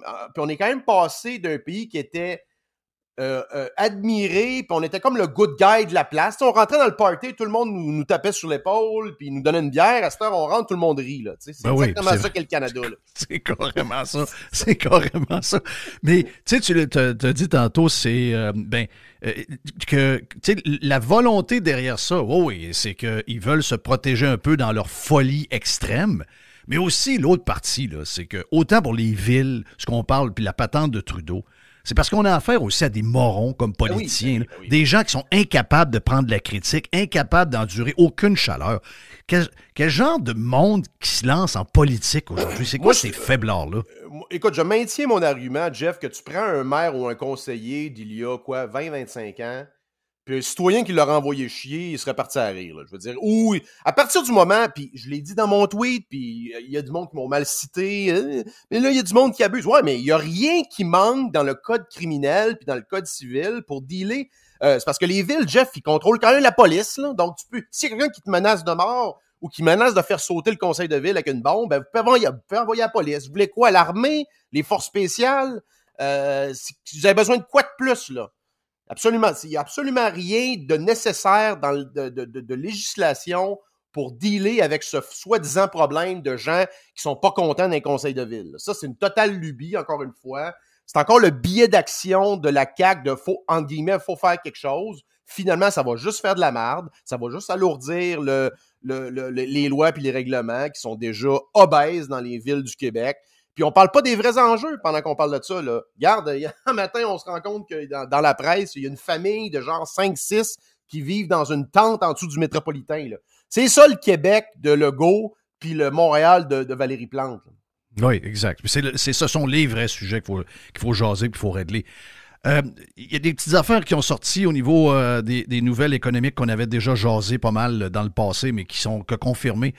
passé d'un pays qui était admiré, puis on était comme le good guy de la place. T'sais, on rentrait dans le party, tout le monde nous tapait sur l'épaule, puis nous donnait une bière. À cette heure, on rentre, tout le monde rit, là. C'est exactement ça qu'est le Canada, là. C'est carrément ça. Mais, tu sais, tu t'as dit tantôt, c'est, la volonté derrière ça, oui, c'est qu'ils veulent se protéger un peu dans leur folie extrême. Mais aussi, l'autre partie, là, c'est que, autant pour les villes, ce qu'on parle, puis la patente de Trudeau, c'est parce qu'on a affaire aussi à des morons comme politiciens, oui. Des gens qui sont incapables de prendre de la critique, incapables d'endurer aucune chaleur. Quel genre de monde qui se lance en politique aujourd'hui? C'est quoi ces faiblards-là? Écoute, je maintiens mon argument, Jeff, que tu prends un maire ou un conseiller d'il y a 20-25 ans, puis un citoyen qui l'aurait envoyé chier, il serait parti à rire. Là. Je veux dire, ou à partir du moment, puis je l'ai dit dans mon tweet, puis il y a du monde qui m'ont mal cité, mais là, il y a du monde qui abuse. Ouais, mais il n'y a rien qui manque dans le code criminel puis dans le code civil pour dealer. C'est parce que les villes, Jeff, ils contrôlent quand même la police. Là, donc, s'il y a quelqu'un qui te menace de mort ou qui menace de faire sauter le conseil de ville avec une bombe, ben, vous pouvez envoyer la police. Vous voulez quoi? L'armée? Les forces spéciales? Vous avez besoin de quoi de plus, là? Absolument. Il n'y a absolument rien de nécessaire dans de législation pour dealer avec ce soi-disant problème de gens qui sont pas contents d'un conseil de ville. Ça, c'est une totale lubie, encore une fois. C'est encore le biais d'action de la CAQ de entre guillemets, faut faire quelque chose. Finalement, ça va juste faire de la merde. Ça va juste alourdir les lois et les règlements qui sont déjà obèses dans les villes du Québec. Puis on parle pas des vrais enjeux pendant qu'on parle de ça, là. Regarde, un matin, on se rend compte que dans la presse, il y a une famille de genre 5-6 qui vivent dans une tente en dessous du métropolitain, là. C'est ça le Québec de Legault puis le Montréal de Valérie Plante, là. Oui, exact. Ce sont les vrais sujets qu'il faut jaser et qu'il faut régler. Il y a des petites affaires qui ont sorti au niveau des nouvelles économiques qu'on avait déjà jasées pas mal dans le passé, mais qui sont confirmées.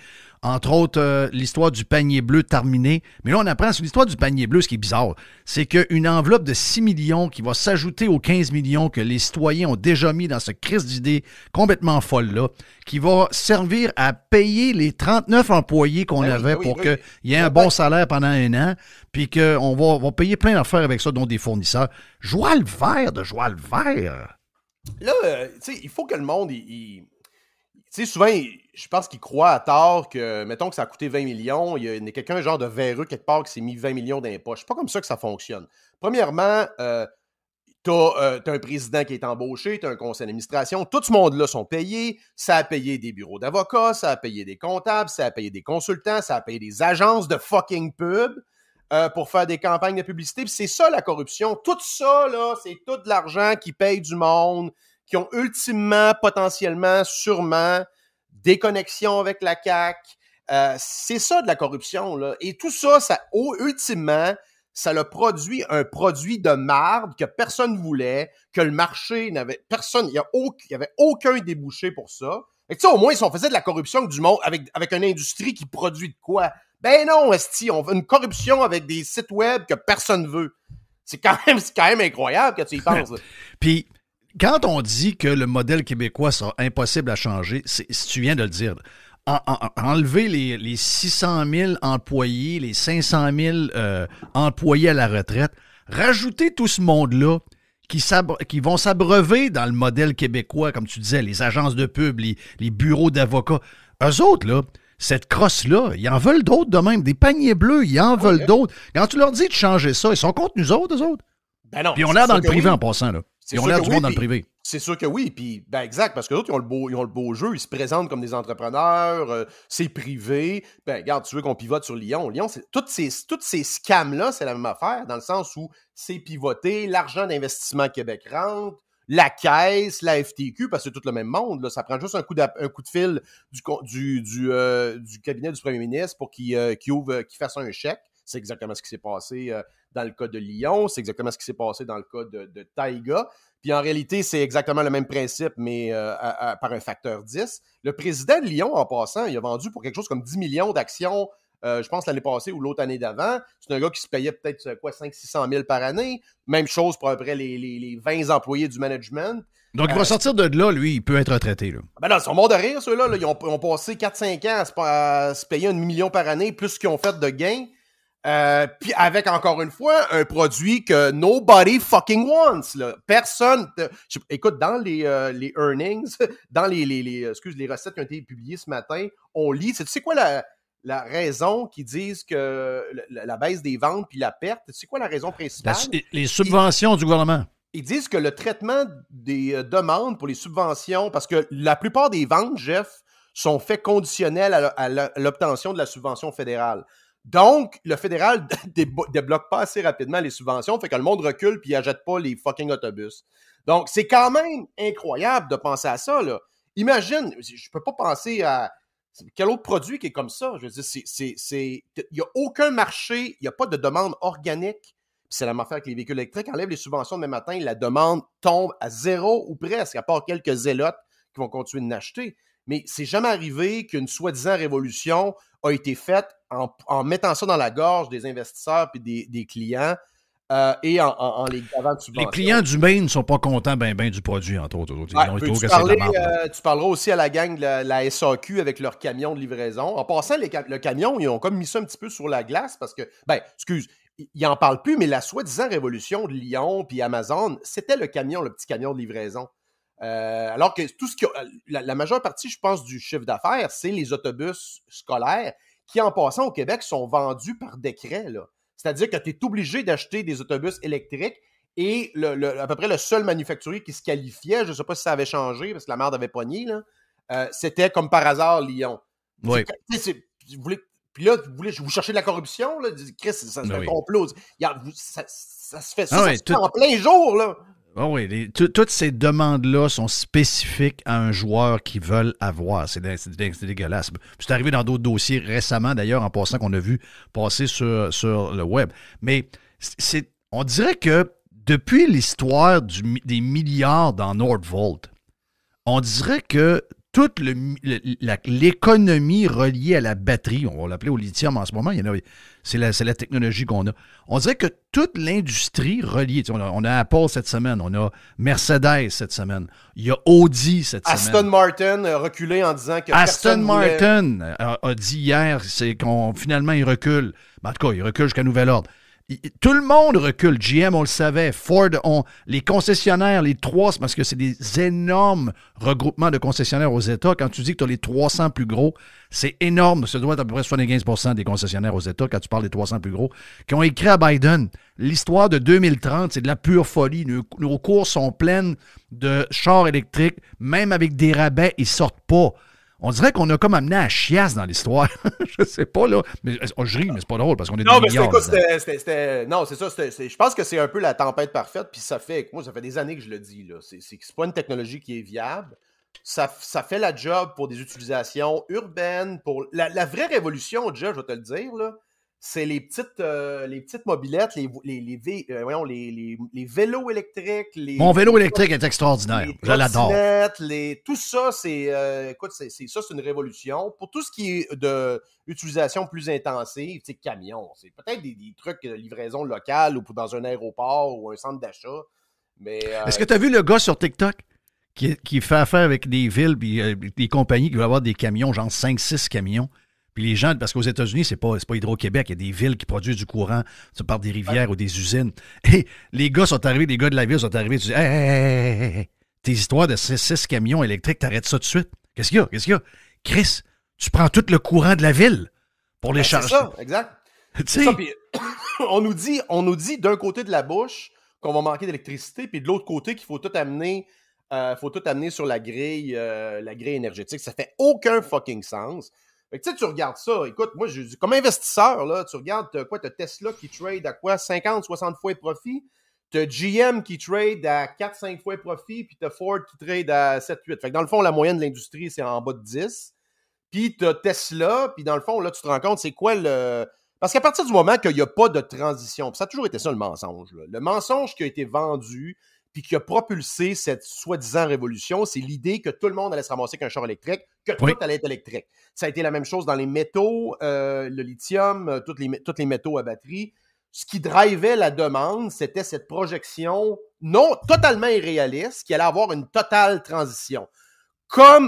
Entre autres, l'histoire du panier bleu terminée. Mais là, on apprend sur l'histoire du panier bleu, ce qui est bizarre, c'est qu'une enveloppe de 6 millions qui va s'ajouter aux 15 millions que les citoyens ont déjà mis dans ce crise d'idées complètement folle-là, qui va servir à payer les 39 employés qu'on avait pour qu'il y ait un bon salaire pendant un an, puis qu'on va payer plein d'affaires avec ça, dont des fournisseurs. Joie le vert. Là, tu sais, il faut que le monde... Tu sais, souvent, je pense qu'ils croient à tort que, mettons que ça a coûté 20 millions, il y a quelqu'un genre de véreux quelque part qui s'est mis 20 millions dans les poches. C'est pas comme ça que ça fonctionne. Premièrement, t'as un président qui est embauché, t'as un conseil d'administration, tout ce monde-là sont payés, ça a payé des bureaux d'avocats, ça a payé des comptables, ça a payé des consultants, ça a payé des agences de fucking pub pour faire des campagnes de publicité. Puis c'est ça la corruption. Tout ça, là, c'est tout de l'argent qui paye du monde, qui ont ultimement, potentiellement, sûrement, des connexions avec la CAQ. C'est ça de la corruption, là. Et tout ça, ultimement, ça a produit un produit de marde que personne voulait, que le marché n'avait... Personne, il y avait aucun débouché pour ça. Et tu sais, au moins, si on faisait de la corruption avec du monde, avec une industrie qui produit de quoi? Ben non, esti, on veut une corruption avec des sites web que personne veut. C'est quand même incroyable que tu y penses. Puis, quand on dit que le modèle québécois sera impossible à changer, si tu viens de le dire, enlever les 600 000 employés, les 500 000 employés à la retraite, rajouter tout ce monde-là qui vont s'abreuver dans le modèle québécois, comme tu disais, les agences de pub, les bureaux d'avocats. Eux autres, là, cette crosse-là, ils en veulent d'autres de même. Des paniers bleus, ils en veulent d'autres. Quand tu leur dis de changer ça, ils sont contre nous autres, eux autres. Ben non. Puis on est dans le privé en passant, là. Ils ont l'air du monde dans le privé. C'est sûr que oui, puis ben exact, parce que d'autres, ils ont le beau jeu, ils se présentent comme des entrepreneurs, c'est privé. Ben regarde, tu veux qu'on pivote sur Lyon. Lyon, toutes ces scams-là, c'est la même affaire, dans le sens où c'est pivoté, l'argent d'investissement Québec rentre, la caisse, la FTQ, parce que c'est tout le même monde. Là. Ça prend juste un coup de fil du cabinet du premier ministre pour qu'il fasse un chèque. C'est exactement ce qui s'est passé dans le cas de Lyon. C'est exactement ce qui s'est passé dans le cas de Taïga. Puis en réalité, c'est exactement le même principe, mais par un facteur 10. Le président de Lyon, en passant, il a vendu pour quelque chose comme 10 millions d'actions, je pense l'année passée ou l'autre année d'avant. C'est un gars qui se payait peut-être 500-600 000 par année. Même chose pour à peu près les 20 employés du management. Donc, il va sortir de là, lui, il peut être retraité. Là. Ben non, ils sont morts de rire, ceux-là. Là. Ils ont passé 4-5 ans à se payer 1 million par année, plus ce qu'ils ont fait de gains. Puis avec, encore une fois, un produit que nobody fucking wants. Là. Personne... Écoute, dans les earnings, dans les recettes qui ont été publiées ce matin, on lit... Tu sais quoi la raison qu'ils disent que la baisse des ventes puis la perte? Tu sais quoi la raison principale? Les subventions du gouvernement. Ils disent que le traitement des demandes pour les subventions, parce que la plupart des ventes, Jeff, sont faits conditionnels à l'obtention de la subvention fédérale. Donc, le fédéral débloque pas assez rapidement les subventions, fait que le monde recule puis il n'achète pas les fucking autobus. Donc, c'est quand même incroyable de penser à ça, là. Imagine, je peux pas penser à quel autre produit qui est comme ça. Je veux dire, il n'y a aucun marché, il n'y a pas de demande organique. C'est la même affaire avec les véhicules électriques. Enlève les subventions demain matin, la demande tombe à zéro ou presque, à part quelques zélotes qui vont continuer de l'acheter. Mais c'est jamais arrivé qu'une soi-disant révolution a été faite en mettant ça dans la gorge des investisseurs et des clients et en les gavant de subventions. Les clients du Maine ne sont pas contents du produit, entre autres. Tu parleras aussi à la gang de la SAQ avec leurs camions de livraison. En passant, le camion, ils ont comme mis ça un petit peu sur la glace parce que, ils n'en parlent plus, mais la soi-disant révolution de Lyon puis Amazon, c'était le petit camion de livraison. Alors que tout la majeure partie, je pense, du chiffre d'affaires, c'est les autobus scolaires qui, en passant au Québec, sont vendus par décret. Là. C'est-à-dire que tu es obligé d'acheter des autobus électriques et à peu près le seul manufacturier qui se qualifiait, je ne sais pas si ça avait changé parce que la merde avait pogné, là, c'était comme par hasard Lyon. Oui. Puis là, vous cherchez de la corruption, là? Chris, ça se fait un complot. Ça se fait ça, en plein jour, là. Oh oui, toutes ces demandes-là sont spécifiques à un joueur qu'ils veulent avoir. C'est dégueulasse. C'est arrivé dans d'autres dossiers récemment, d'ailleurs, en passant qu'on a vu passer sur le web. Mais on dirait que depuis l'histoire des milliards dans Nordvolt, on dirait que toute l'économie reliée à la batterie, on va l'appeler au lithium en ce moment, c'est la technologie qu'on a. On dirait que toute l'industrie reliée, on a Apple cette semaine, on a Mercedes cette semaine, il y a Audi cette semaine. Aston Martin a reculé en disant que Aston Martin a dit hier finalement il recule. En tout cas, il recule jusqu'à nouvel ordre. Tout le monde recule. GM, on le savait. Ford, les concessionnaires, les trois, c'est parce que c'est des énormes regroupements de concessionnaires aux États. Quand tu dis que tu as les 300 plus gros, c'est énorme. Ça doit être à peu près 75% des concessionnaires aux États, quand tu parles des 300 plus gros, qui ont écrit à Biden. L'histoire de 2030, c'est de la pure folie. Nos courses sont pleines de chars électriques. Même avec des rabais, ils sortent pas. On dirait qu'on a comme amené à chiasse dans l'histoire. Je sais pas, là. Mais je ris, mais c'est pas drôle parce qu'on est des milliards. Non, c'est ça. Je pense que c'est un peu la tempête parfaite. Puis ça fait des années que je le dis. Là. C'est pas une technologie qui est viable. Ça fait la job pour des utilisations urbaines. Pour la vraie révolution, déjà, je vais te le dire, là, c'est les petites mobylettes, les vélos électriques. Mon vélo électrique est extraordinaire. Je l'adore. Tout ça, c'est une révolution. Pour tout ce qui est d'utilisation plus intensive, tu sais, camion, c'est peut-être des trucs de livraison locale ou dans un aéroport ou un centre d'achat. Mais est-ce que tu as vu le gars sur TikTok qui fait affaire avec des villes et des compagnies qui veulent avoir des camions, genre 5-6 camions? Puis les gens, parce qu'aux États-Unis, c'est pas Hydro-Québec, il y a des villes qui produisent du courant par des rivières ou des usines. Et les gars de la ville sont arrivés, tu dis, hey, tes histoires de 6 camions électriques, t'arrêtes ça tout de suite. Qu'est-ce qu'il y a? Chris, tu prends tout le courant de la ville pour les charger. C'est ça, exact. C'est ça, puis on nous dit d'un côté de la bouche qu'on va manquer d'électricité, puis de l'autre côté qu'il faut tout amener sur la grille énergétique. Ça fait aucun fucking sens. Fait que, tu regardes ça, écoute, moi, comme investisseur, là, tu regardes, t'as Tesla qui trade à quoi? 50-60 fois de profit. T'as GM qui trade à 4-5 fois de profit, puis t'as Ford qui trade à 7-8. Fait que dans le fond, la moyenne de l'industrie, c'est en bas de 10. Puis t'as Tesla, puis dans le fond, là, tu te rends compte, c'est quoi le... Parce qu'à partir du moment qu'il n'y a pas de transition, puis ça a toujours été ça le mensonge, là. Le mensonge qui a été vendu, puis qui a propulsé cette soi-disant révolution, c'est l'idée que tout le monde allait se ramasser qu'un char électrique, que tout allait être électrique. Ça a été la même chose dans les métaux, le lithium, tous les métaux à batterie. Ce qui drivait la demande, c'était cette projection non totalement irréaliste qui allait avoir une totale transition.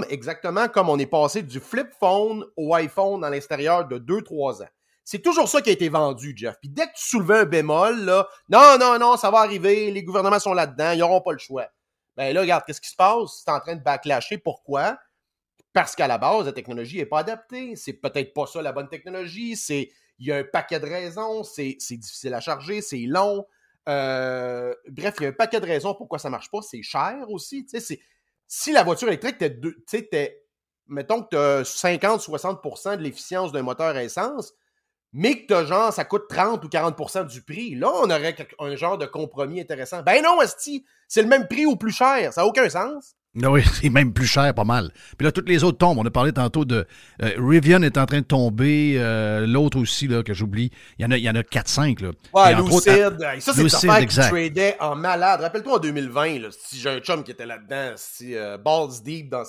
Exactement comme on est passé du flip phone au iPhone à l'extérieur de 2-3 ans. C'est toujours ça qui a été vendu, Jeff. Puis dès que tu soulevais un bémol, là, non, ça va arriver, les gouvernements sont là-dedans, ils n'auront pas le choix. Ben là, regarde, qu'est-ce qui se passe? C'est en train de backlasher. Pourquoi? Parce qu'à la base, la technologie n'est pas adaptée. C'est peut-être pas ça la bonne technologie. Il y a un paquet de raisons. C'est difficile à charger, c'est long. Bref, il y a un paquet de raisons pourquoi ça ne marche pas. C'est cher aussi. Si la voiture électrique, mettons que tu as 50-60% de l'efficience d'un moteur à essence, mais que ça coûte 30 ou 40% du prix. Là, on aurait un genre de compromis intéressant. Ben non, esti, c'est le même prix ou plus cher. Ça n'a aucun sens. Oui, c'est même plus cher, pas mal. Puis là, toutes les autres tombent. On a parlé tantôt de... Rivian est en train de tomber. L'autre aussi, là, que j'oublie. Il y en a 4-5, là. Ouais, Lucid. Ça, c'est une affaire exact. qui tradait en malade. Rappelle-toi, en 2020, là, si j'ai un chum qui était là-dedans, balls deep dans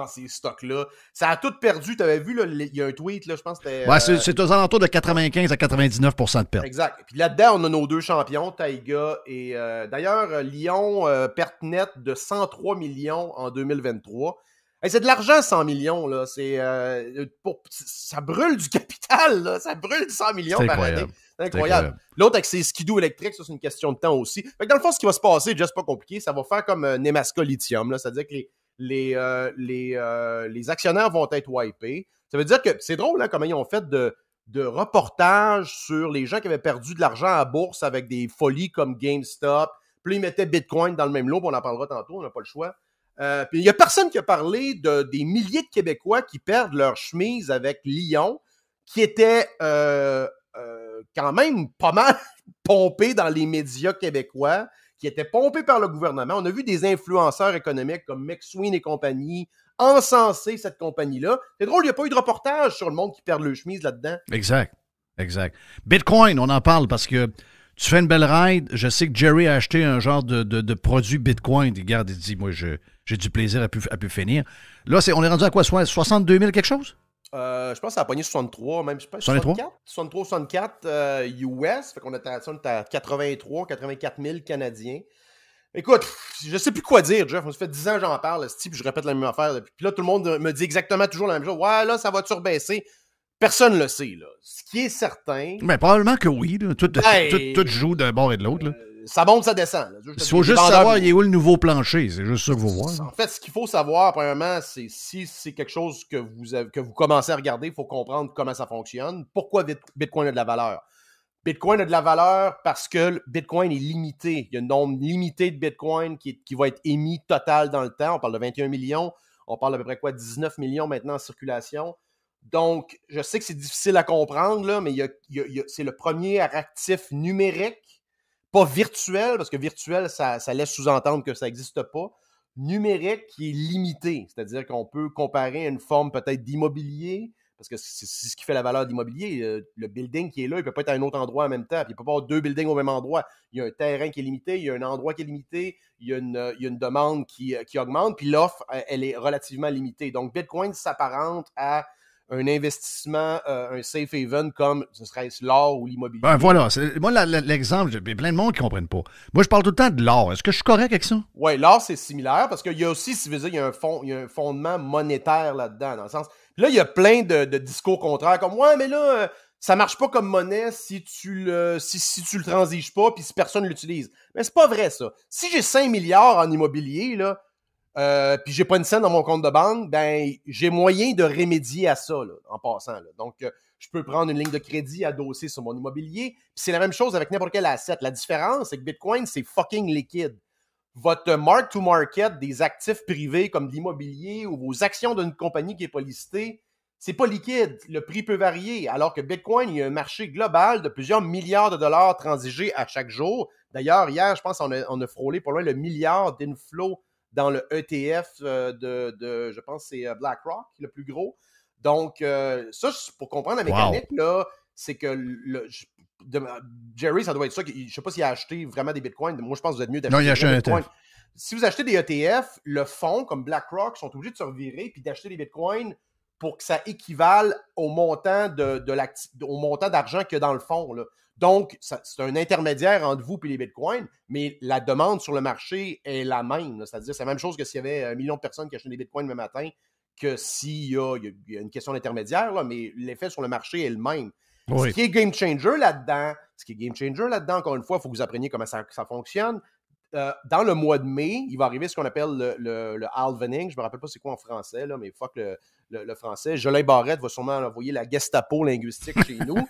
ces stocks-là. Ça a tout perdu. Tu avais vu, là, il y a un tweet, là, je pense que c'était... Ouais, c'est aux alentours de 95 à 99% de perte. Exact. Puis là-dedans, on a nos deux champions, Taiga et... d'ailleurs, Lyon, perte nette de 103 millions en 2023. Hey, c'est de l'argent, 100 millions. Là. Ça brûle du capital. Là. Ça brûle 100 millions par année. C'est incroyable. L'autre, avec ses skidoo électriques, ça, c'est une question de temps aussi. Fait que dans le fond, ce qui va se passer, juste pas compliqué, ça va faire comme Nemaska Lithium. Là. C'est-à-dire que les actionnaires vont être wipés. Ça veut dire que c'est drôle hein, comment ils ont fait de reportages sur les gens qui avaient perdu de l'argent à la bourse avec des folies comme GameStop. Puis ils mettaient Bitcoin dans le même lot, on en parlera tantôt, on n'a pas le choix. Puis il n'y a personne qui a parlé des milliers de Québécois qui perdent leur chemise avec Lyon, qui était quand même pas mal pompé dans les médias québécois, qui était pompé par le gouvernement. On a vu des influenceurs économiques comme McSween et compagnie encenser cette compagnie-là. C'est drôle, il n'y a pas eu de reportage sur le monde qui perd leur chemise là-dedans. Exact. Bitcoin, on en parle parce que tu fais une belle ride. Je sais que Jerry a acheté un genre de produit Bitcoin. Regarde, il dit, moi, j'ai du plaisir à pu finir. Là, on est rendu à quoi? 62 000 quelque chose? Je pense que ça a pogné 63, même, je sais pas, 64 US. Fait qu'on est à 84 000 Canadiens. Écoute, je sais plus quoi dire, Jeff. Ça fait 10 ans que j'en parle, puis je répète la même affaire. Puis là, tout le monde me dit exactement toujours la même chose. Ouais, là, ça va surbaisser. Personne ne le sait, là. Ce qui est certain... Mais probablement que oui. Là. Tout joue d'un bord et de l'autre. Ça monte, ça descend. Il faut juste savoir il est où le nouveau plancher. C'est juste ça qu'il faut voir. En fait, ce qu'il faut savoir, premièrement, c'est si c'est quelque chose que vous commencez à regarder, il faut comprendre comment ça fonctionne. Pourquoi Bitcoin a de la valeur? Bitcoin a de la valeur parce que Bitcoin est limité. Il y a un nombre limité de Bitcoin qui va être émis total dans le temps. On parle de 21 millions. On parle d'à peu près 19 millions maintenant en circulation. Donc, je sais que c'est difficile à comprendre, là, mais c'est le premier actif numérique, pas virtuel, parce que virtuel, ça laisse sous-entendre que ça n'existe pas, numérique qui est limité. C'est-à-dire qu'on peut comparer à une forme peut-être d'immobilier, Parce que c'est ce qui fait la valeur de l'immobilier. Le building qui est là, il ne peut pas être à un autre endroit en même temps. Puis il ne peut pas avoir 2 buildings au même endroit. Il y a un terrain qui est limité, il y a un endroit qui est limité, il y a une demande qui augmente, puis l'offre, elle est relativement limitée. Donc, Bitcoin s'apparente à un investissement, un safe haven comme ce serait l'or ou l'immobilier. Ben voilà, moi l'exemple, il y a plein de monde qui ne comprennent pas. Moi, je parle tout le temps de l'or. Est-ce que je suis correct avec ça? Oui, l'or, c'est similaire parce qu'il y a aussi, si vous voulez dire, il y a un fondement monétaire là-dedans, dans le sens. Là, il y a plein de discours contraires, comme ouais, mais là, ça marche pas comme monnaie si tu le transiges pas puis si personne l'utilise. Mais c'est pas vrai, ça. Si j'ai 5 milliards en immobilier, là, puis j'ai pas une scène dans mon compte de banque, ben j'ai moyen de remédier à ça, là, en passant. Là. Donc, je peux prendre une ligne de crédit adossée sur mon immobilier. Puis c'est la même chose avec n'importe quel asset. La différence, c'est que Bitcoin, c'est fucking liquide. Votre mark-to-market des actifs privés comme l'immobilier ou vos actions d'une compagnie qui n'est pas listée, c'est pas liquide. Le prix peut varier. Alors que Bitcoin, il y a un marché global de plusieurs milliards de dollars transigés à chaque jour. D'ailleurs, hier, je pense qu'on a frôlé pour loin le milliard d'inflow dans le ETF je pense que c'est BlackRock, le plus gros. Donc, ça, pour comprendre la mécanique, là, c'est que Jerry, ça doit être ça. Je ne sais pas s'il a acheté vraiment des bitcoins. Moi, je pense que vous êtes mieux d'acheter des bitcoins. Si vous achetez des ETF, le fonds, comme BlackRock, sont obligés de se revirer puis d'acheter des bitcoins pour que ça équivale au montant au montant d'argent qu'il y a dans le fonds, là. Donc, c'est un intermédiaire entre vous et les bitcoins, mais la demande sur le marché est la même. Là. C'est-à-dire, c'est la même chose que s'il y avait 1 million de personnes qui achetaient des bitcoins le matin, que s'il y a une question d'intermédiaire, là, mais l'effet sur le marché est le même. Oui. Ce qui est game changer là-dedans, encore une fois, il faut que vous appreniez comment ça fonctionne. Dans le mois de mai, il va arriver ce qu'on appelle le halvening. Je ne me rappelle pas c'est quoi en français, là, mais fuck le français. Jolin Barrette va sûrement envoyer la Gestapo linguistique chez nous.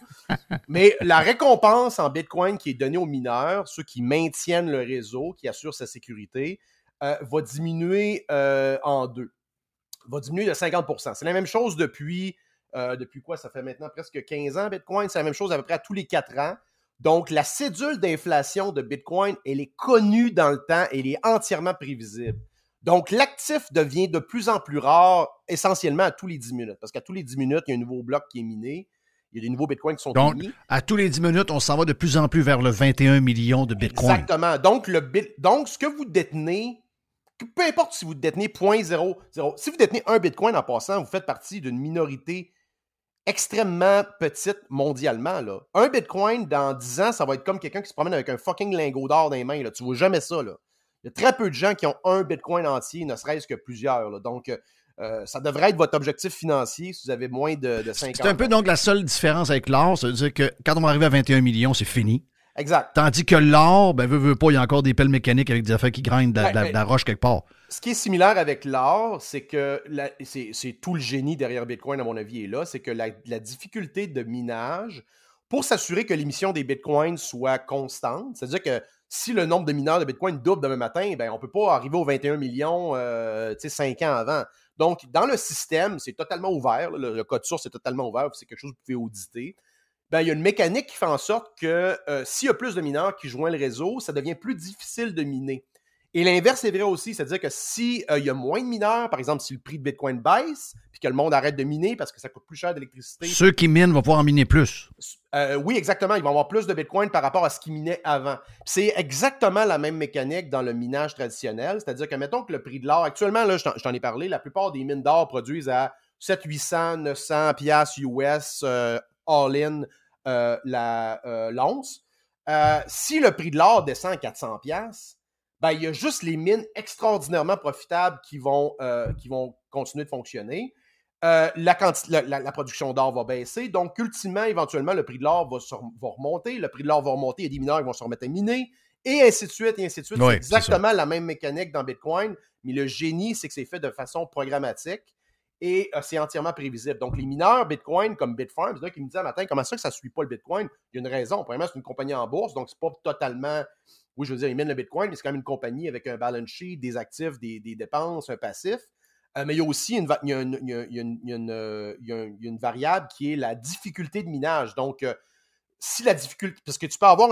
Mais la récompense en Bitcoin qui est donnée aux mineurs, ceux qui maintiennent le réseau, qui assurent sa sécurité, va diminuer en 2. Va diminuer de 50%. C'est la même chose depuis quoi? Ça fait maintenant presque 15 ans, Bitcoin. C'est la même chose à peu près à tous les 4 ans. Donc, la cédule d'inflation de Bitcoin, elle est connue dans le temps et elle est entièrement prévisible. Donc, l'actif devient de plus en plus rare, essentiellement à tous les 10 minutes. Parce qu'à tous les 10 minutes, il y a un nouveau bloc qui est miné. Il y a des nouveaux Bitcoins qui sont mis. Donc, à tous les 10 minutes, on s'en va de plus en plus vers le 21 millions de Bitcoins. Exactement. Donc, ce que vous détenez, peu importe si vous détenez 0.00, si vous détenez un Bitcoin en passant, vous faites partie d'une minorité extrêmement petite mondialement. Là. Un Bitcoin, dans 10 ans, ça va être comme quelqu'un qui se promène avec un fucking lingot d'or dans les mains. Là. Tu ne vois jamais ça. Là. Il y a très peu de gens qui ont un Bitcoin entier, ne serait-ce que plusieurs. Là. Donc, ça devrait être votre objectif financier si vous avez moins de 50 ans. C'est un peu donc la seule différence avec l'or. Ça veut dire que quand on va arriver à 21 millions, c'est fini. Exact. Tandis que l'or, veut pas, il y a encore des pelles mécaniques avec des affaires qui grindent de la roche quelque part. Ce qui est similaire avec l'or, c'est que c'est tout le génie derrière Bitcoin, à mon avis, est là. C'est que la difficulté de minage, pour s'assurer que l'émission des Bitcoins soit constante, c'est-à-dire que si le nombre de mineurs de Bitcoin double demain matin, on ne peut pas arriver aux 21 millions 5 ans avant. Donc, dans le système, c'est totalement ouvert. Le code source est totalement ouvert. C'est quelque chose que vous pouvez auditer. Il y a une mécanique qui fait en sorte que s'il y a plus de mineurs qui joignent le réseau, ça devient plus difficile de miner. Et l'inverse est vrai aussi, c'est-à-dire que s'il y a moins de mineurs, par exemple, si le prix de Bitcoin baisse, puis que le monde arrête de miner parce que ça coûte plus cher d'électricité. Ceux qui minent vont pouvoir en miner plus. Oui, exactement. Ils vont avoir plus de Bitcoin par rapport à ce qu'ils minaient avant. Puis c'est exactement la même mécanique dans le minage traditionnel, c'est-à-dire que, mettons que le prix de l'or, actuellement, là, je t'en ai parlé, la plupart des mines d'or produisent à 700, 800, 900 piastres US all-in l'once. Si le prix de l'or descend à 400 piastres, il y a juste les mines extraordinairement profitables qui vont continuer de fonctionner. La production d'or va baisser. Donc, ultimement, éventuellement, le prix de l'or va remonter. Le prix de l'or va remonter. Il y a des mineurs qui vont se remettre à miner. Et ainsi de suite, et ainsi de suite. Oui, c'est exactement la même mécanique dans Bitcoin. Mais le génie, c'est que c'est fait de façon programmatique. Et c'est entièrement prévisible. Donc, les mineurs Bitcoin, comme Bitfarms, là, qui me disaient un matin, comment ça que ça ne suit pas le Bitcoin? Il y a une raison. Premièrement, c'est une compagnie en bourse, donc c'est pas totalement... Oui, je veux dire, ils minent le Bitcoin, mais c'est quand même une compagnie avec un balance sheet, des actifs, des dépenses, un passif. Mais il y a aussi une variable qui est la difficulté de minage. Donc, si la difficulté... Parce que tu peux avoir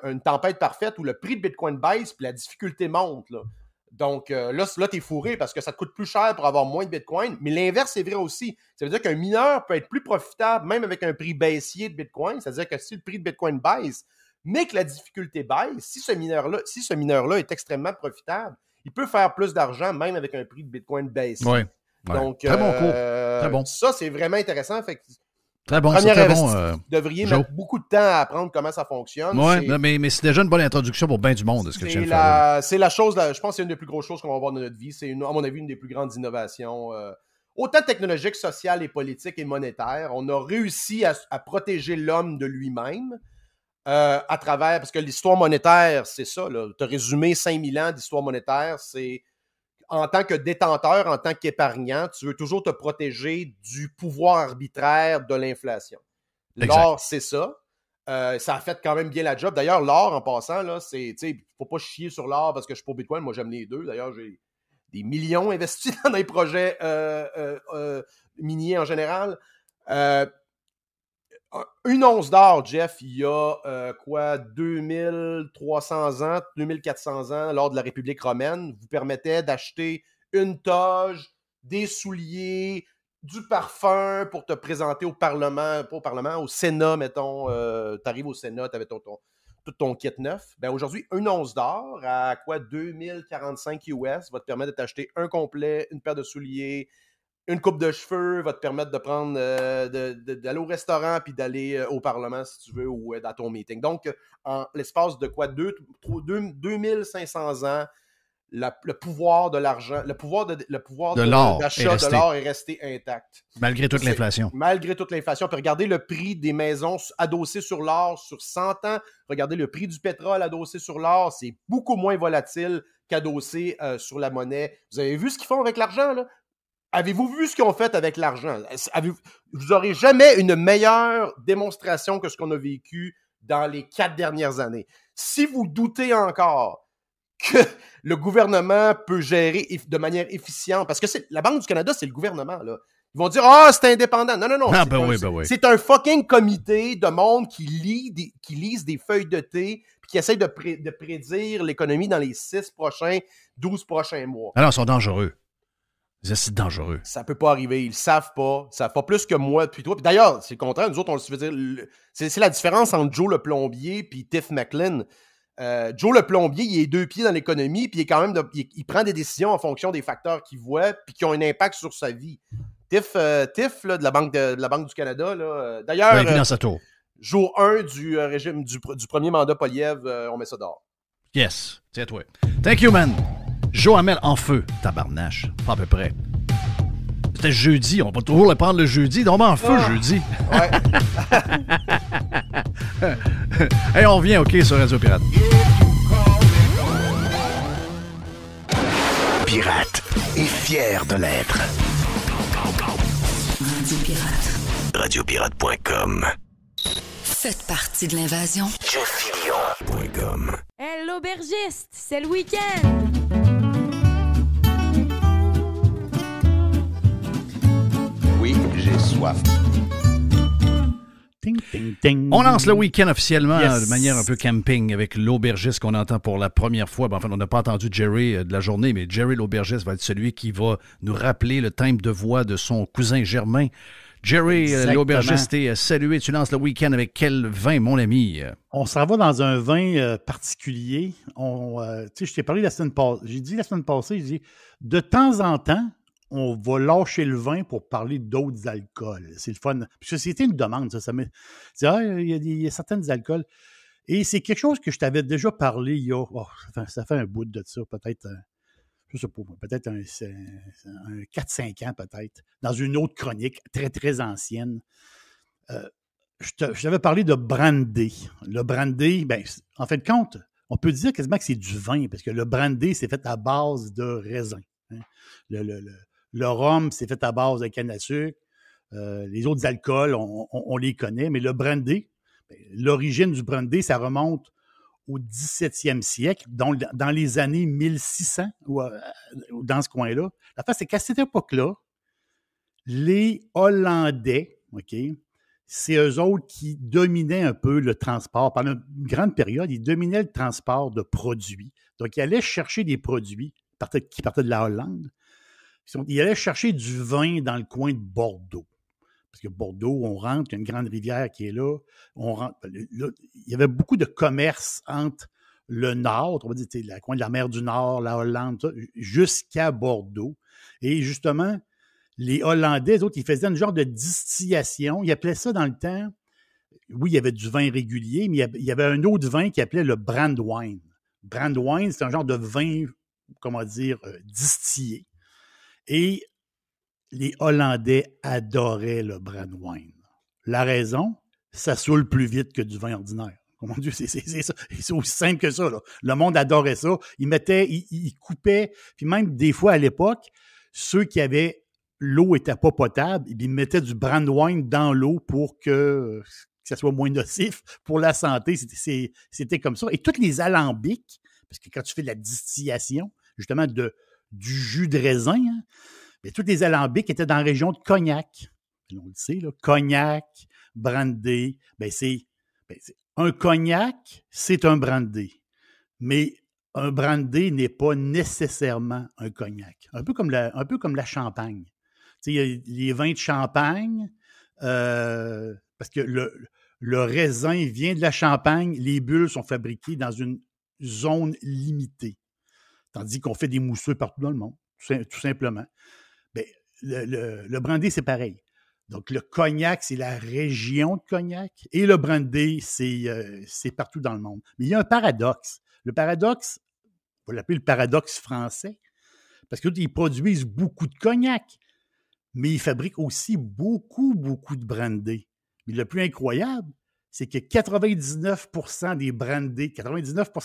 une tempête parfaite où le prix de Bitcoin baisse puis la difficulté monte, là. Donc là, tu es fourré parce que ça te coûte plus cher pour avoir moins de Bitcoin. Mais l'inverse est vrai aussi. Ça veut dire qu'un mineur peut être plus profitable même avec un prix baissier de Bitcoin. C'est-à-dire que si le prix de Bitcoin baisse, mais que la difficulté baisse, si ce mineur-là est extrêmement profitable, il peut faire plus d'argent même avec un prix de Bitcoin baissier. Oui. Donc, très bon cours. Très bon. Ça, c'est vraiment intéressant. Fait que, très bon, première c'est très investissement, vous devriez mettre beaucoup de temps à apprendre comment ça fonctionne. Oui, mais c'est déjà une bonne introduction pour bien du monde. Ce que tu viens de faire. C'est la chose, je pense que c'est une des plus grosses choses qu'on va avoir dans notre vie. C'est, à mon avis, une des plus grandes innovations. Autant technologique, sociale et politique et monétaire. On a réussi à protéger l'homme de lui-même. À travers, parce que l'histoire monétaire, c'est ça, tu as résumé 5000 ans d'histoire monétaire, c'est en tant que détenteur, en tant qu'épargnant, tu veux toujours te protéger du pouvoir arbitraire de l'inflation. L'or, c'est ça. Ça a fait quand même bien la job. D'ailleurs, l'or, en passant, là, c'est, tu sais, faut pas chier sur l'or parce que je suis pour Bitcoin. Moi, j'aime les deux. D'ailleurs, j'ai des millions investis dans des projets miniers en général. Une once d'or, Jeff, il y a 2300 ans, 2400 ans, lors de la République romaine, vous permettait d'acheter une toge, des souliers, du parfum pour te présenter au Parlement, pas au Parlement, au Sénat, mettons. Tu arrives au Sénat, tu avais tout ton kit neuf. Ben aujourd'hui, une once d'or à 2045 US va te permettre de t'acheter un complet, une paire de souliers, une coupe de cheveux, va te permettre de prendre d'aller au restaurant puis d'aller au Parlement si tu veux ou dans ton meeting. Donc, en l'espace de 2500 ans, le pouvoir de l'argent, le pouvoir d'achat de l'or est resté intact. Malgré toute l'inflation. Malgré toute l'inflation. Puis regardez le prix des maisons adossées sur l'or sur 100 ans. Regardez le prix du pétrole adossé sur l'or. C'est beaucoup moins volatile qu'adossé sur la monnaie. Vous avez vu ce qu'ils font avec l'argent, là? Avez-vous vu ce qu'ils ont fait avec l'argent? Vous n'aurez jamais une meilleure démonstration que ce qu'on a vécu dans les 4 dernières années. Si vous doutez encore que le gouvernement peut gérer de manière efficiente, parce que la Banque du Canada, c'est le gouvernement, là. Ils vont dire « Ah, c'est indépendant. » Non. Oui. C'est un fucking comité de monde qui lise des feuilles de thé puis qui essaie de prédire l'économie dans les 12 prochains mois. Alors, ils sont dangereux. C'est dangereux. Ça peut pas arriver. Ils le savent pas. Ils savent pas plus que moi puis toi. Puis d'ailleurs, c'est le contraire. Nous autres, on se veut dire... C'est la différence entre Joe le plombier puis Tiff Macklin. Joe le plombier, il est 2 pieds dans l'économie puis il est quand même il prend des décisions en fonction des facteurs qu'il voit puis qui ont un impact sur sa vie. Tiff là, de la Banque du Canada, là, d'ailleurs, dans sa tour. Jour 1 du régime du premier mandat Poliev, on met ça dehors. Yes, c'est à toi. Thank you, man. Joe Hamel en feu, tabarnache, pas à peu près. C'était jeudi, on va toujours le prendre le jeudi, donc en feu jeudi. Ouais. Hey, on revient, OK, sur Radio Pirate. Pirate est fier de l'être. Radio Pirate. Radiopirate.com. Faites partie de l'invasion. JeffFillion.com. Hey, l'aubergiste, c'est le week-end! Oui, j'ai soif. Ting, ting, ting. On lance le week-end officiellement de manière un peu camping avec l'aubergiste qu'on entend pour la première fois. Ben, enfin, on n'a pas entendu Jerry de la journée, mais Jerry l'aubergiste va être celui qui va nous rappeler le timbre de voix de son cousin Germain. Jerry l'aubergiste est salué. Tu lances le week-end avec quel vin, mon ami? On s'en va dans un vin particulier. Je t'ai parlé la semaine passée. J'ai dit la semaine passée, j'ai dit, de temps en temps, on va lâcher le vin pour parler d'autres alcools. C'est le fun. Parce que c'était une demande, ça il y a certains alcools. Et c'est quelque chose que je t'avais déjà parlé il y a... ça fait un bout de ça, peut-être... je sais pas, peut-être un 4-5 ans, peut-être, dans une autre chronique très, très ancienne. Je t'avais parlé de brandy. Le brandy, en fin de compte, on peut dire quasiment que c'est du vin, parce que le brandy, c'est fait à base de raisin. Hein. Le rhum, c'est fait à base de canne à sucre. Les autres alcools, on les connaît, mais le brandy, l'origine du brandy, ça remonte au 17e siècle, donc dans les années 1600, ou dans ce coin-là. La face, c'est qu'à cette époque-là, les Hollandais, OK, c'est eux autres qui dominaient un peu le transport. Pendant une grande période, ils dominaient le transport de produits. Donc, ils allaient chercher des produits, qui partaient de la Hollande. Ils allaient chercher du vin dans le coin de Bordeaux. Parce que Bordeaux, on rentre, il y a une grande rivière qui est là. On rentre, là, il y avait beaucoup de commerce entre le nord, on va dire, le coin de la mer du Nord, la Hollande, ça, jusqu'à Bordeaux. Et justement, les Hollandais, les autres, ils faisaient un genre de distillation. Ils appelaient ça dans le temps, oui, il y avait du vin régulier, mais il y avait un autre vin qui appelait le brandewine. Brandewine, c'est un genre de vin, comment dire, distillé. Et les Hollandais adoraient le brandewine. La raison, ça saoule plus vite que du vin ordinaire. Oh mon Dieu, c'est ça. C'est aussi simple que ça, là. Le monde adorait ça. Ils coupaient, puis même des fois à l'époque, ceux qui avaient l'eau n'était pas potable, ils mettaient du brandewine dans l'eau pour que ça soit moins nocif pour la santé. C'était comme ça. Et tous les alambics, parce que quand tu fais de la distillation, justement, du jus de raisin, hein, mais tous les alambics étaient dans la région de Cognac. On le sait, là, Cognac, brandy, un cognac, c'est un brandy. Mais un brandy n'est pas nécessairement un cognac. Un peu comme la champagne. Tu sais, il y a les vins de champagne, parce que le raisin vient de la Champagne, les bulles sont fabriquées dans une zone limitée. Tandis qu'on fait des mousseux partout dans le monde, tout simplement. Bien, le brandy, c'est pareil. Donc, le cognac, c'est la région de Cognac, et le brandy, c'est partout dans le monde. Mais il y a un paradoxe. Le paradoxe, on va l'appeler le paradoxe français, parce qu'ils produisent beaucoup de cognac, mais ils fabriquent aussi beaucoup, beaucoup de brandy. Mais le plus incroyable, c'est que 99%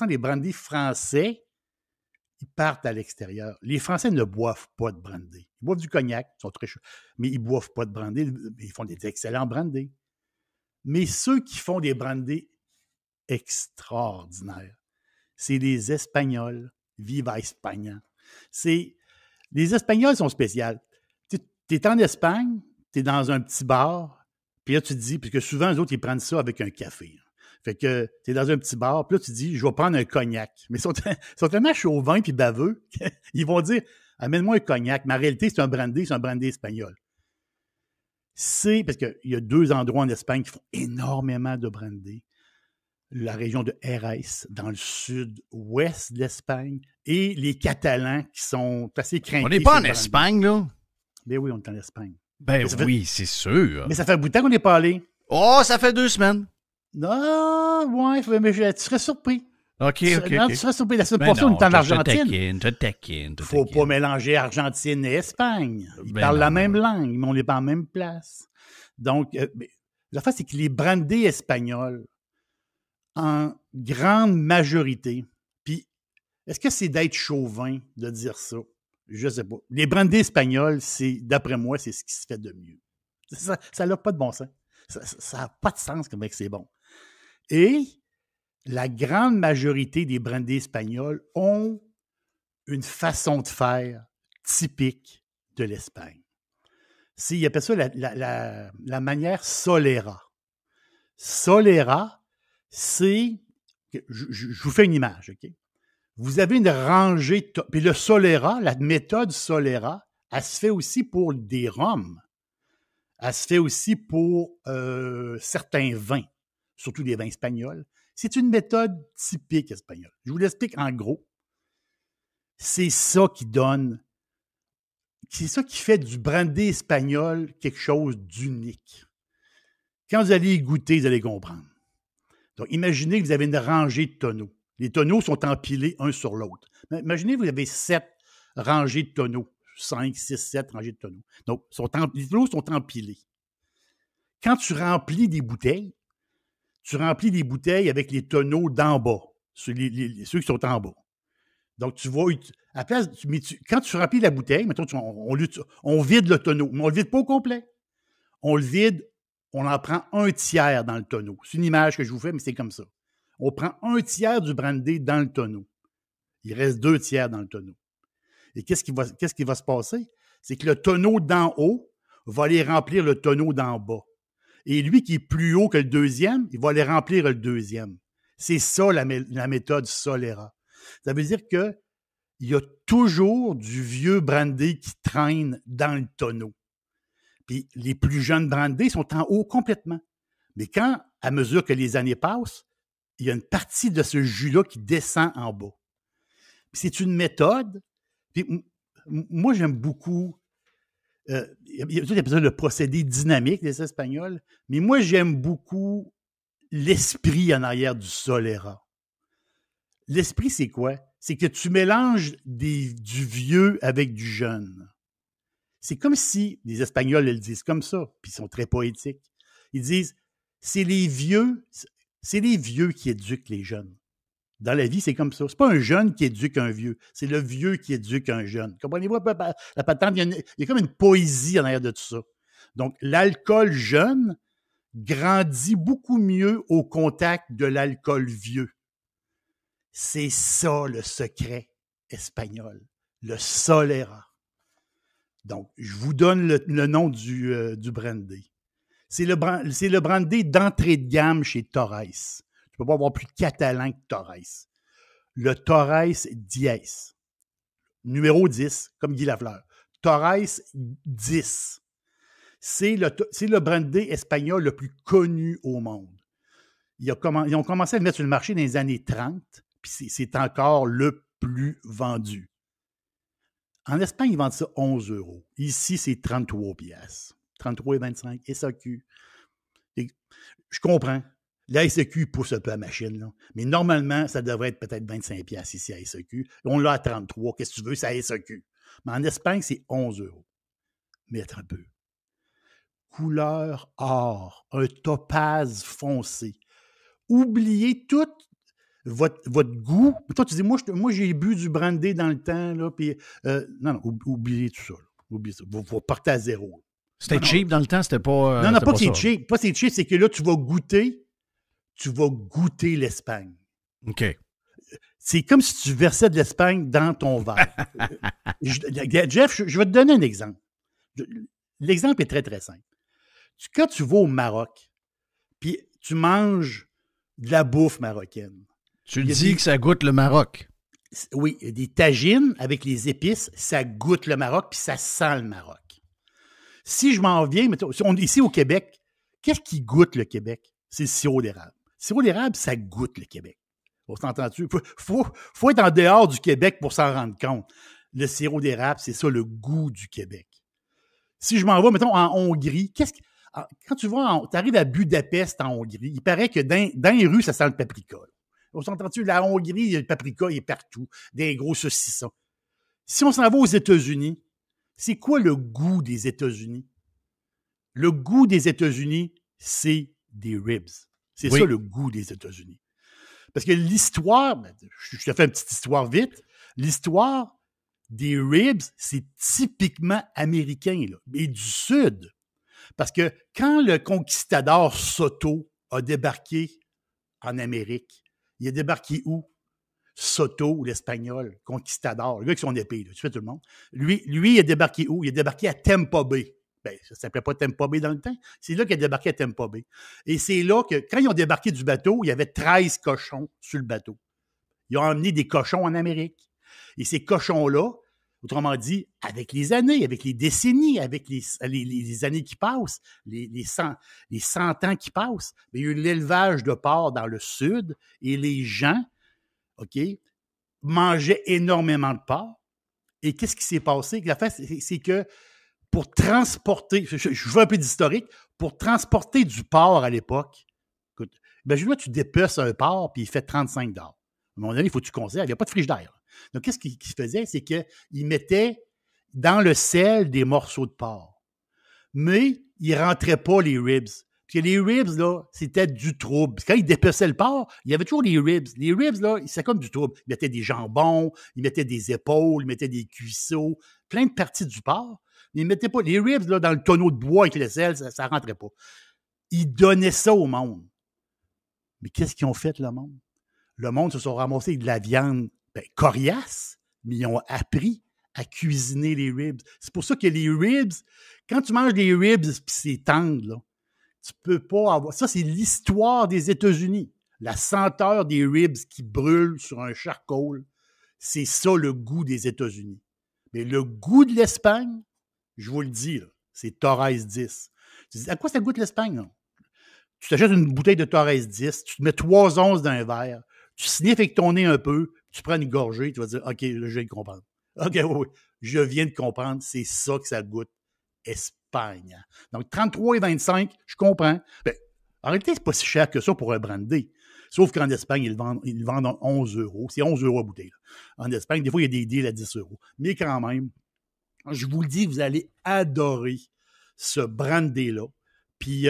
des brandy français, ils partent à l'extérieur. Les Français ne boivent pas de brandy. Ils boivent du cognac, ils sont très chauds, mais ils ne boivent pas de brandy. Ils font des excellents brandy. Mais ceux qui font des brandy extraordinaires, c'est les Espagnols. Viva España. Les Espagnols sont spéciaux. Tu es en Espagne, tu es dans un petit bar, puis là, tu te dis, parce que souvent, les autres, ils prennent ça avec un café. Fait que tu es dans un petit bar, puis là, tu te dis, je vais prendre un cognac. Mais ils sont tellement chauvins puis baveux qu'ils vont dire, amène-moi un cognac. Mais en réalité, c'est un brandy espagnol. C'est parce qu'il y a 2 endroits en Espagne qui font énormément de brandy. La région de Jerez, dans le sud-ouest de l'Espagne, et les Catalans qui sont assez crainqués. On n'est pas en Espagne, là? Ben oui, on est en Espagne. Ben oui, c'est sûr. Mais ça fait un bout de temps qu'on n'est pas allé. Oh, ça fait 2 semaines. Non, ouais, mais tu serais surpris. OK. Tu serais surpris. La semaine passée, on est en Argentine. Je taquine. Faut pas mélanger Argentine et Espagne. Ils parlent la même langue, mais on n'est pas en même place. Donc, la face, c'est que les brandy espagnols, en grande majorité, puis est-ce que c'est d'être chauvin de dire ça? Je sais pas. Les brandy espagnols, d'après moi, c'est ce qui se fait de mieux. Ça n'a pas de bon sens. Ça n'a pas de sens comme c'est bon. Et la grande majorité des brandy espagnols ont une façon de faire typique de l'Espagne. Ils appellent ça la manière Solera. Solera, c'est... Je vous fais une image, OK? Vous avez une rangée... Puis le Solera, la méthode Solera, elle se fait aussi pour des rhums. Elle se fait aussi pour certains vins, surtout des vins espagnols. C'est une méthode typique espagnole. Je vous l'explique en gros. C'est ça qui donne... C'est ça qui fait du brandy espagnol quelque chose d'unique. Quand vous allez y goûter, vous allez comprendre. Donc, imaginez que vous avez une rangée de tonneaux. Les tonneaux sont empilés un sur l'autre. Imaginez que vous avez 7 rangées de tonneaux. 5, 6, 7 rangées de tonneaux. Donc, les tonneaux sont empilés. Quand tu remplis des bouteilles, avec les tonneaux d'en bas, ceux qui sont en bas. Donc, tu vois, quand tu remplis la bouteille, mettons, on vide le tonneau, mais on ne le vide pas au complet. On le vide, on en prend 1/3 dans le tonneau. C'est une image que je vous fais, mais c'est comme ça. On prend 1/3 du brandy dans le tonneau. Il reste 2/3 dans le tonneau. Et qu'est-ce qui va se passer? C'est que le tonneau d'en haut va aller remplir le tonneau d'en bas. Et lui qui est plus haut que le deuxième, il va aller remplir le deuxième. C'est ça la méthode Solera. Ça veut dire qu'il y a toujours du vieux brandy qui traîne dans le tonneau. Puis les plus jeunes brandés sont en haut complètement. Mais quand, à mesure que les années passent, il y a une partie de ce jus-là qui descend en bas. Puis c'est une méthode. Puis moi, j'aime beaucoup. Il y a besoin le procédé dynamique des Espagnols, mais moi, j'aime beaucoup l'esprit en arrière du Solera. L'esprit, c'est quoi? C'est que tu mélanges du vieux avec du jeune. C'est comme si les Espagnols, ils le disent comme ça, puis ils sont très poétiques. Ils disent, c'est les vieux qui éduquent les jeunes. Dans la vie, c'est comme ça. C'est pas un jeune qui éduque un vieux, c'est le vieux qui éduque un jeune. Comprenez-vous la patente? Il y a comme une poésie en arrière de tout ça. Donc, l'alcool jeune grandit beaucoup mieux au contact de l'alcool vieux. C'est ça le secret espagnol, le Solera. Donc, je vous donne le nom du brandy. C'est le brandy d'entrée de gamme chez Torres. Tu ne peux pas avoir plus catalan que Torres. Le Torres 10. Numéro 10, comme Guy Lafleur. Torres 10. C'est le brandy espagnol le plus connu au monde. Ils ont commencé à le mettre sur le marché dans les années 30, puis c'est encore le plus vendu. En Espagne, ils vendent ça 11 €. Ici, c'est 33 piastres. 33,25 SAQ. Et je comprends. La SAQ pousse un peu la machine, là. Mais normalement, ça devrait être peut-être 25 piastres ici à SAQ. On l'a à 33. Qu'est-ce que tu veux, c'est à SAQ. Mais en Espagne, c'est 11 €. Mais attends un peu. Couleur or, un topaz foncé. Oubliez tout votre goût. Toi, tu dis, moi j'ai bu du brandy dans le temps, là, puis non, oubliez tout ça. Là. Oubliez ça. Vous partez à zéro. C'était cheap dans le temps, c'était pas. Non, pas que c'est cheap. Pas que c'est cheap, c'est que là, tu vas goûter l'Espagne. OK. C'est comme si tu versais de l'Espagne dans ton verre. Jeff, je vais te donner un exemple. L'exemple est très, très simple. Quand tu vas au Maroc, puis tu manges de la bouffe marocaine. Tu dis que ça goûte le Maroc. Oui, il y a des tagines avec les épices, ça goûte le Maroc, puis ça sent le Maroc. Si je m'en viens, ici au Québec, qu'est-ce qui goûte le Québec? C'est le sirop d'érable. Le sirop d'érable, ça goûte le Québec. On s'entend-tu? Faut être en dehors du Québec pour s'en rendre compte. Le sirop d'érable, c'est ça le goût du Québec. Si je m'en vais, mettons, en Hongrie, quand tu arrives à Budapest en Hongrie, il paraît que dans les rues, ça sent le paprika. On s'entend-tu? La Hongrie, le paprika, il est partout. Des gros saucissons. Si on s'en va aux États-Unis, c'est quoi le goût des États-Unis? Le goût des États-Unis, c'est des ribs. C'est ça le goût des États-Unis. Parce que l'histoire, je te fais une petite histoire vite, l'histoire des ribs, c'est typiquement américain, là, et du Sud. Parce que quand le conquistador Soto a débarqué en Amérique, il a débarqué où? Soto, l'Espagnol, conquistador, le gars avec son épée, là, tu fais tout le monde. Lui, il a débarqué où? Il a débarqué à Tampa Bay. Ben, ça ne s'appelait pas Tampa Bay dans le temps. C'est là qu'il a débarqué à Tampa Bay. Et c'est là que, quand ils ont débarqué du bateau, il y avait 13 cochons sur le bateau. Ils ont emmené des cochons en Amérique. Et ces cochons-là, autrement dit, avec les années, avec les décennies, avec les années qui passent, les 100 ans qui passent, il y a eu l'élevage de porcs dans le sud et les gens, OK, mangeaient énormément de porc. Et qu'est-ce qui s'est passé? C'est que pour transporter, je veux un peu d'historique, pour transporter du porc à l'époque, écoute, imagine-toi, tu dépeces un porc puis il fait 35 $. À un moment donné, il faut que tu conserves, il n'y a pas de frigidaire. Donc, qu'est-ce qu'il faisait? C'est qu'il mettait dans le sel des morceaux de porc. Mais il ne rentrait pas les ribs. Parce que les ribs, là, c'était du trouble. Quand il dépeçait le porc, il y avait toujours les ribs. Les ribs, là, c'est comme du trouble. Il mettait des jambons, il mettait des épaules, il mettait des cuisseaux, plein de parties du porc. Mais il ne mettait pas les ribs là, dans le tonneau de bois avec le sel, ça ne rentrait pas. Il donnait ça au monde. Mais qu'est-ce qu'ils ont fait, le monde? Le monde se sont ramassés avec de la viande coriace, mais ils ont appris à cuisiner les ribs. C'est pour ça que les ribs, quand tu manges des ribs puis c'est tendre, là, tu peux pas avoir... Ça, c'est l'histoire des États-Unis. La senteur des ribs qui brûlent sur un charcoal, C'est ça le goût des États-Unis. Mais le goût de l'Espagne, je vous le dis, là, c'est Torres 10. Tu dis, à quoi ça goûte l'Espagne? Là? Tu t'achètes une bouteille de Torres 10, tu te mets 3 onces dans un verre, tu sniffes avec ton nez un peu, tu prends une gorgée, tu vas dire, OK, là, je viens de comprendre. OK, oui, je viens de comprendre, c'est ça que ça goûte Espagne. Donc, 33,25, je comprends. Ben, en réalité, c'est pas si cher que ça pour un brandy. Sauf qu'en Espagne, ils le vendent à 11 €. C'est 11 € la bouteille. Là. En Espagne, des fois, il y a des deals à 10 €. Mais quand même, je vous le dis, vous allez adorer ce brandy-là. Puis,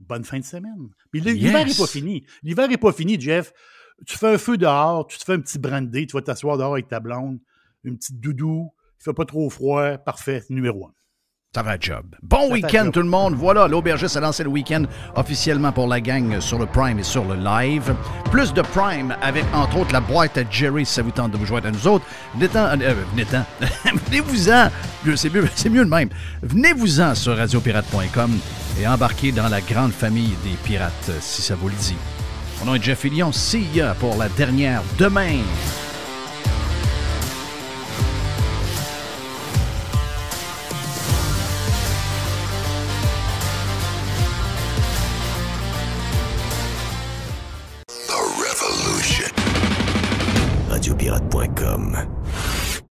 bonne fin de semaine. Puis l'hiver n'est pas fini. L'hiver n'est pas fini, Jeff. Tu fais un feu dehors, tu te fais un petit brandy, tu vas t'asseoir dehors avec ta blonde, une petite doudou, il fait pas trop froid, parfait, numéro 1. Ça va job. Bon week-end tout le monde. Voilà, l'Aubergiste a lancé le week-end officiellement pour la gang sur le Prime et sur le Live. Plus de Prime avec, entre autres, la boîte à Jerry, si ça vous tente de vous joindre à nous autres. Venez-vous-en. C'est mieux de même. Venez-vous-en sur radiopirate.com et embarquez dans la grande famille des pirates, si ça vous le dit. Mon nom est Jeff Fillion. See ya pour la dernière demain.